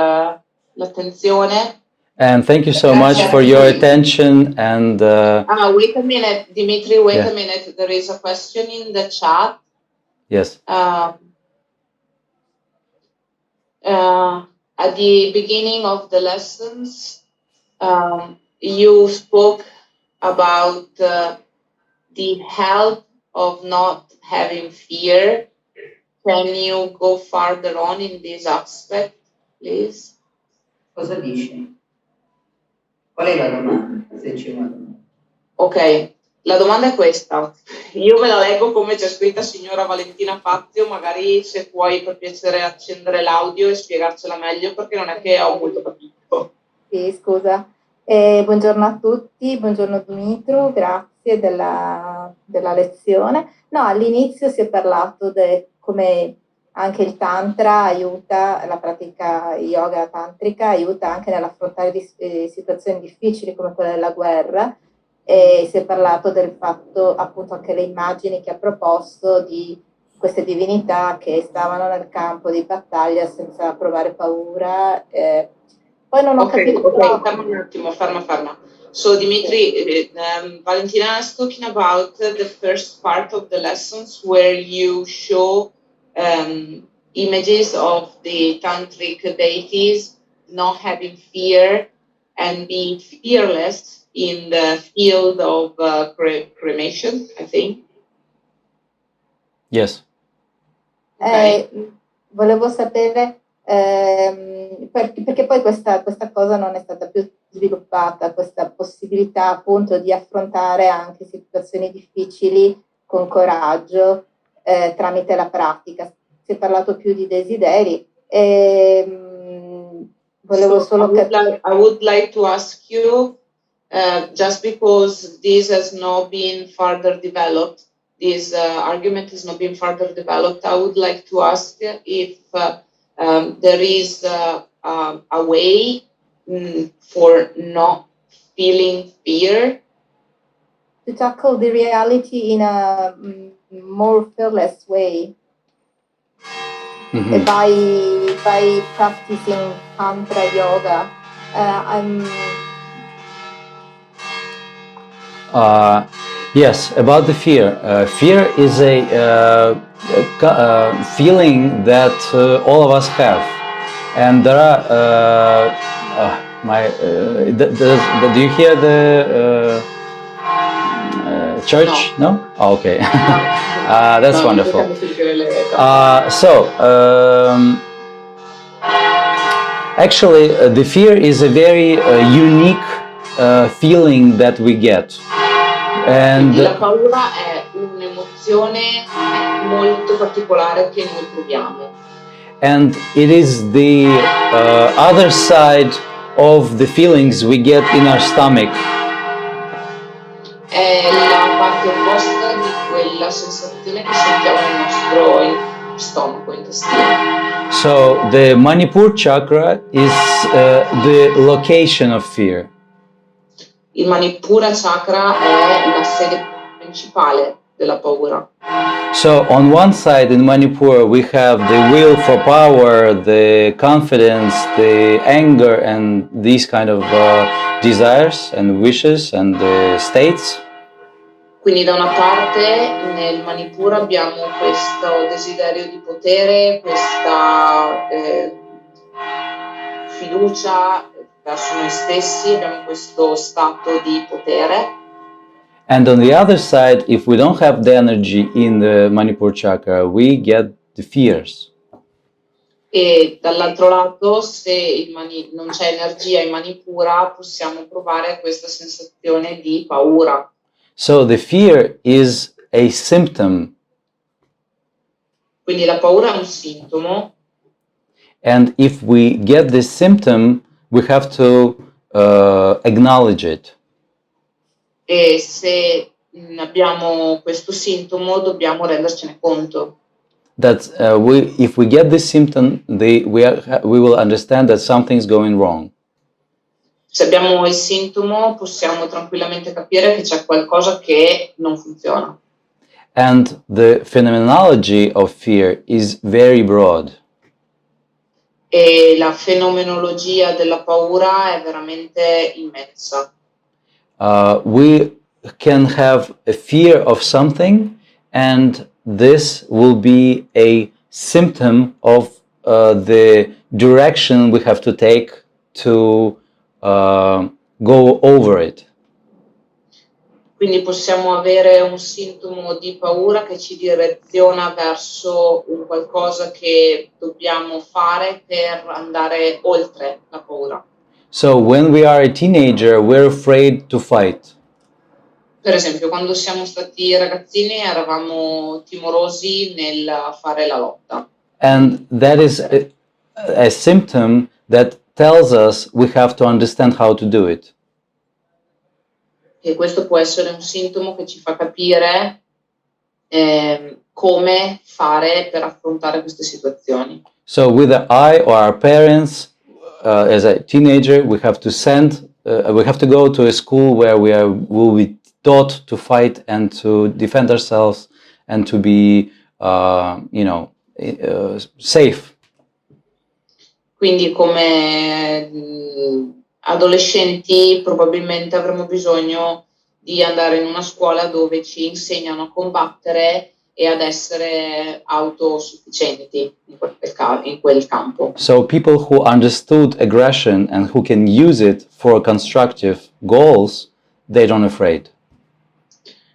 l'attenzione. And thank you so much for your attention. And wait a minute, Dmitry, wait a minute. There is a question in the chat. Yes. At the beginning of the lessons, you spoke about the help of not having fear. Can you go further on in this aspect, please? Cosa dici? Qual è la domanda? Se c'è una domanda. Ok, la domanda è questa. Io ve la leggo come c'è scritta signora Valentina Fazio, magari se puoi per piacere accendere l'audio e spiegarcela meglio, perché non è che ho molto capito. Sì, scusa. Buongiorno a tutti, buongiorno Dmytro, grazie della lezione. No, all'inizio si è parlato di come anche il Tantra aiuta, la pratica yoga tantrica aiuta anche nell'affrontare situazioni difficili come quella della guerra, e si è parlato del fatto, appunto, anche le immagini che ha proposto di queste divinità che stavano nel campo di battaglia senza provare paura. Poi non ho capito. Ok, ferma un attimo, ferma. So Dmitry, Valentina is talking about the first part of the lessons where you show images of the tantric deities not having fear and being fearless in the field of cremation, I think. Yes. Volevo sapere perché poi questa cosa non è stata più sviluppata, questa possibilità appunto di affrontare anche situazioni difficili con coraggio tramite la pratica. Si è parlato più di desideri e volevo solo capire. I would like to ask you, just because this has not been further developed, this argument has not been further developed, I would like to ask if there is a way for not feeling fear. To tackle the reality in a more fearless way. Mm-hmm. By practicing Tantra yoga. Yes, about the fear. Fear is a feeling that all of us have, and there are. Do you hear the church? No? Oh, okay. That's wonderful. Actually, the fear is a very unique feeling that we get. Quindi la And paura è un'emozione molto particolare che noi proviamo. it is the other side of the feelings we get in our stomach. È la parte opposta di quella sensazione che sentiamo nel nostro stomaco, intestino. So the Manipur chakra is the location of fear. Il Manipura chakra è la sede principale della paura. So on one side in Manipur we have the will for power, the confidence, the anger, and these kind of desires and wishes and states. Quindi da una parte nel Manipura abbiamo questo desiderio di potere, questa fiducia verso noi stessi, abbiamo questo stato di potere. And on the other side, if we don't have the energy in the Manipur chakra, we get the fears. E dall'altro lato, se non c'è energia in Manipura, possiamo provare questa sensazione di paura. So the fear is a symptom. Quindi la paura è un sintomo. And if we get this symptom, we have to acknowledge it. E se abbiamo questo sintomo, dobbiamo rendercene conto. That if we get this symptom, we will understand that something's going wrong. Se abbiamo il sintomo, possiamo tranquillamente capire che c'è qualcosa che non funziona. And the phenomenology of fear is very broad. E la fenomenologia della paura è veramente immensa. We can have a fear of something, and this will be a symptom of the direction we have to take to go over it. Quindi possiamo avere un sintomo di paura che ci direziona verso un qualcosa che dobbiamo fare per andare oltre la paura. So when we are a teenager, we're afraid to fight. Per esempio, quando siamo stati ragazzini eravamo timorosi nel fare la lotta. And that is a symptom that tells us we have to understand how to do it. E questo può essere un sintomo che ci fa capire come fare per affrontare queste situazioni. So whether I or our parents, as a teenager, we have to go to a school where will be taught to fight and to defend ourselves and to be, safe. Quindi come adolescenti probabilmente avremo bisogno di andare in una scuola dove ci insegnano a combattere e ad essere autosufficienti in quel campo. So people who understood aggression and who can use it for constructive goals, they don't afraid.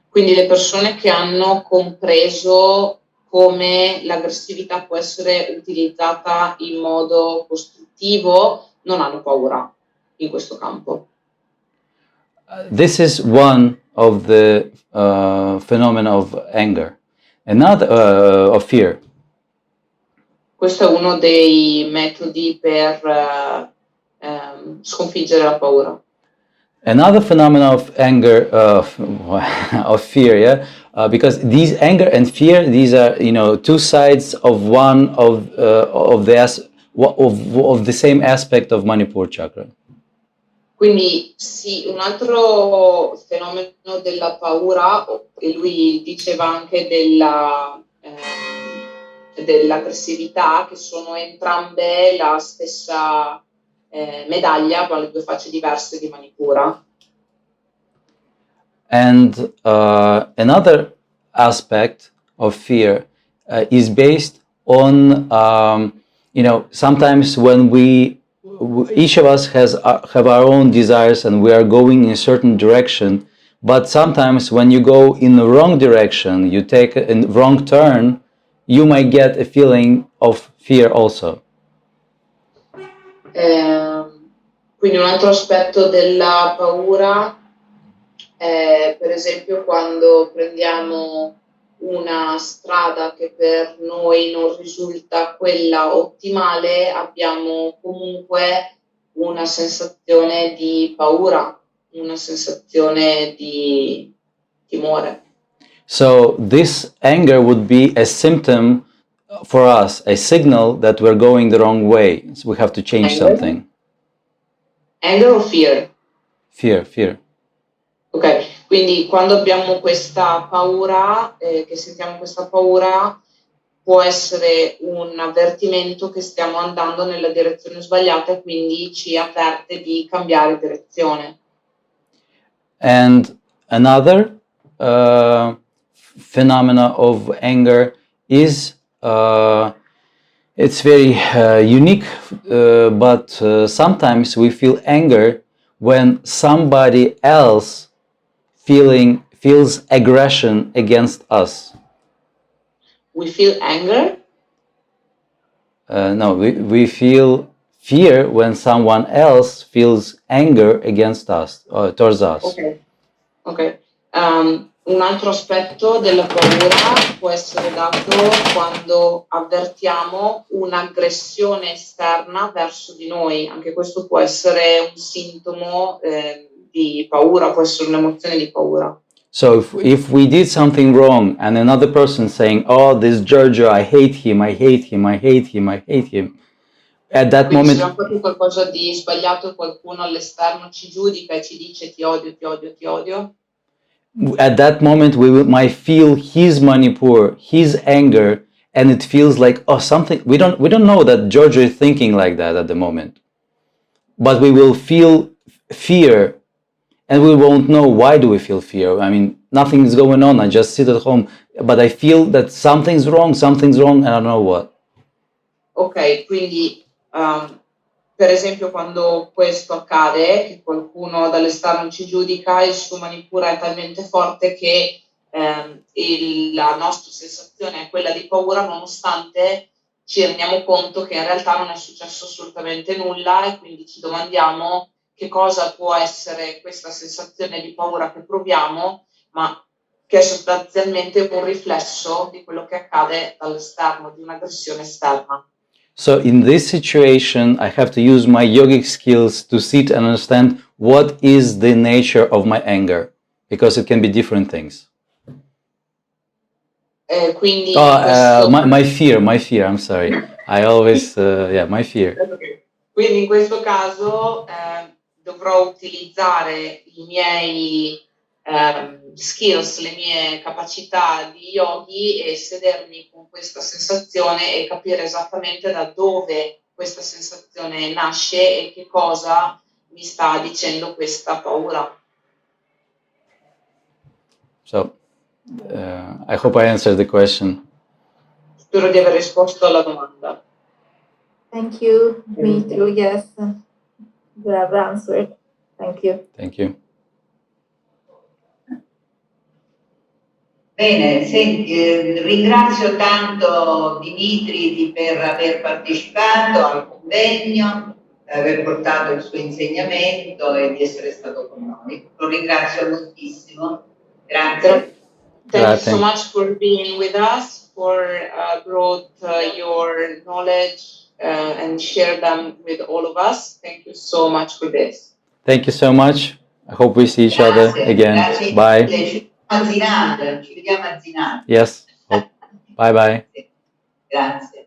Quindi le persone che hanno compreso come l'aggressività può essere utilizzata in modo costruttivo non hanno paura in questo campo. This is one of the phenomena of anger, another of fear. Questo è uno dei metodi per sconfiggere la paura. Another phenomenon of anger, of fear, yeah, because these anger and fear, these are two sides of one of the same aspect of Manipur chakra. Quindi sì, un altro fenomeno della paura, e lui diceva anche dell'aggressività, che sono entrambe la stessa medaglia, con le due facce diverse di Manipura. And another aspect of fear is based on, sometimes when each of us have our own desires and we are going in a certain direction, but sometimes when you go in the wrong direction, you take a wrong turn, you might get a feeling of fear also. Quindi un altro aspetto della paura per esempio quando prendiamo una strada che per noi non risulta quella ottimale, abbiamo comunque una sensazione di paura, una sensazione di timore. So this anger would be a symptom for us, a signal that we're going the wrong way. So we have to change something. Anger o fear? Fear. Ok, quindi quando abbiamo questa paura, che sentiamo questa paura, può essere un avvertimento che stiamo andando nella direzione sbagliata e quindi ci avverte di cambiare direzione. And another phenomena of anger is it's very unique, but sometimes we feel anger when somebody else feels aggression against us. We feel anger? No, we feel fear when someone else feels anger against us, towards us. Ok. Un altro aspetto della paura può essere dato quando avvertiamo un'aggressione esterna verso di noi. Anche questo può essere un sintomo di paura, può essere un'emozione di paura. So if we did something wrong and another person saying, "Oh, this Giorgio, I hate him, I hate him, I hate him, I hate him," at that Quindi se moment, abbiamo fatto qualcosa di sbagliato e qualcuno all'esterno ci giudica e ci dice ti odio, ti odio, ti odio, at that moment might feel his manipur, his anger, and it feels like, oh, something. We don't know that Giorgio is thinking like that at the moment, but we will feel fear. And we won't know why do we feel fear. I mean, nothing is going on. I just sit at home, but I feel that something's wrong, and I don't know what. Ok, quindi per esempio quando questo accade, che qualcuno dall'esterno ci giudica, il suo manipura è talmente forte che la nostra sensazione è quella di paura, nonostante ci rendiamo conto che in realtà non è successo assolutamente nulla e quindi ci domandiamo che cosa può essere questa sensazione di paura che proviamo, ma che è sostanzialmente un riflesso di quello che accade dall'esterno, di un'aggressione esterna. So in this situation, I have to use my yogic skills to sit and understand what is the nature of my anger, because it can be different things. Quindi my fear, I'm sorry. I always, my fear. Quindi in questo caso dovrò utilizzare i miei skills, le mie capacità di yogi e sedermi con questa sensazione e capire esattamente da dove questa sensazione nasce e che cosa mi sta dicendo questa paura. So, I hope I answered the question. Spero di aver risposto alla domanda. Thank you, Dmytro. Yes, you have answered. Thank you. Thank you. Bene, senti, ringrazio tanto Dmytro per aver partecipato al convegno, aver portato il suo insegnamento e di essere stato con noi. Lo ringrazio moltissimo. Grazie. Thank you so much for being with us, for brought your knowledge and share them with all of us. Thank you so much for this. Thank you so much. I hope we see each other again. Grazie. Bye. Ci vediamo a Zinata. Yes. Bye bye. Grazie.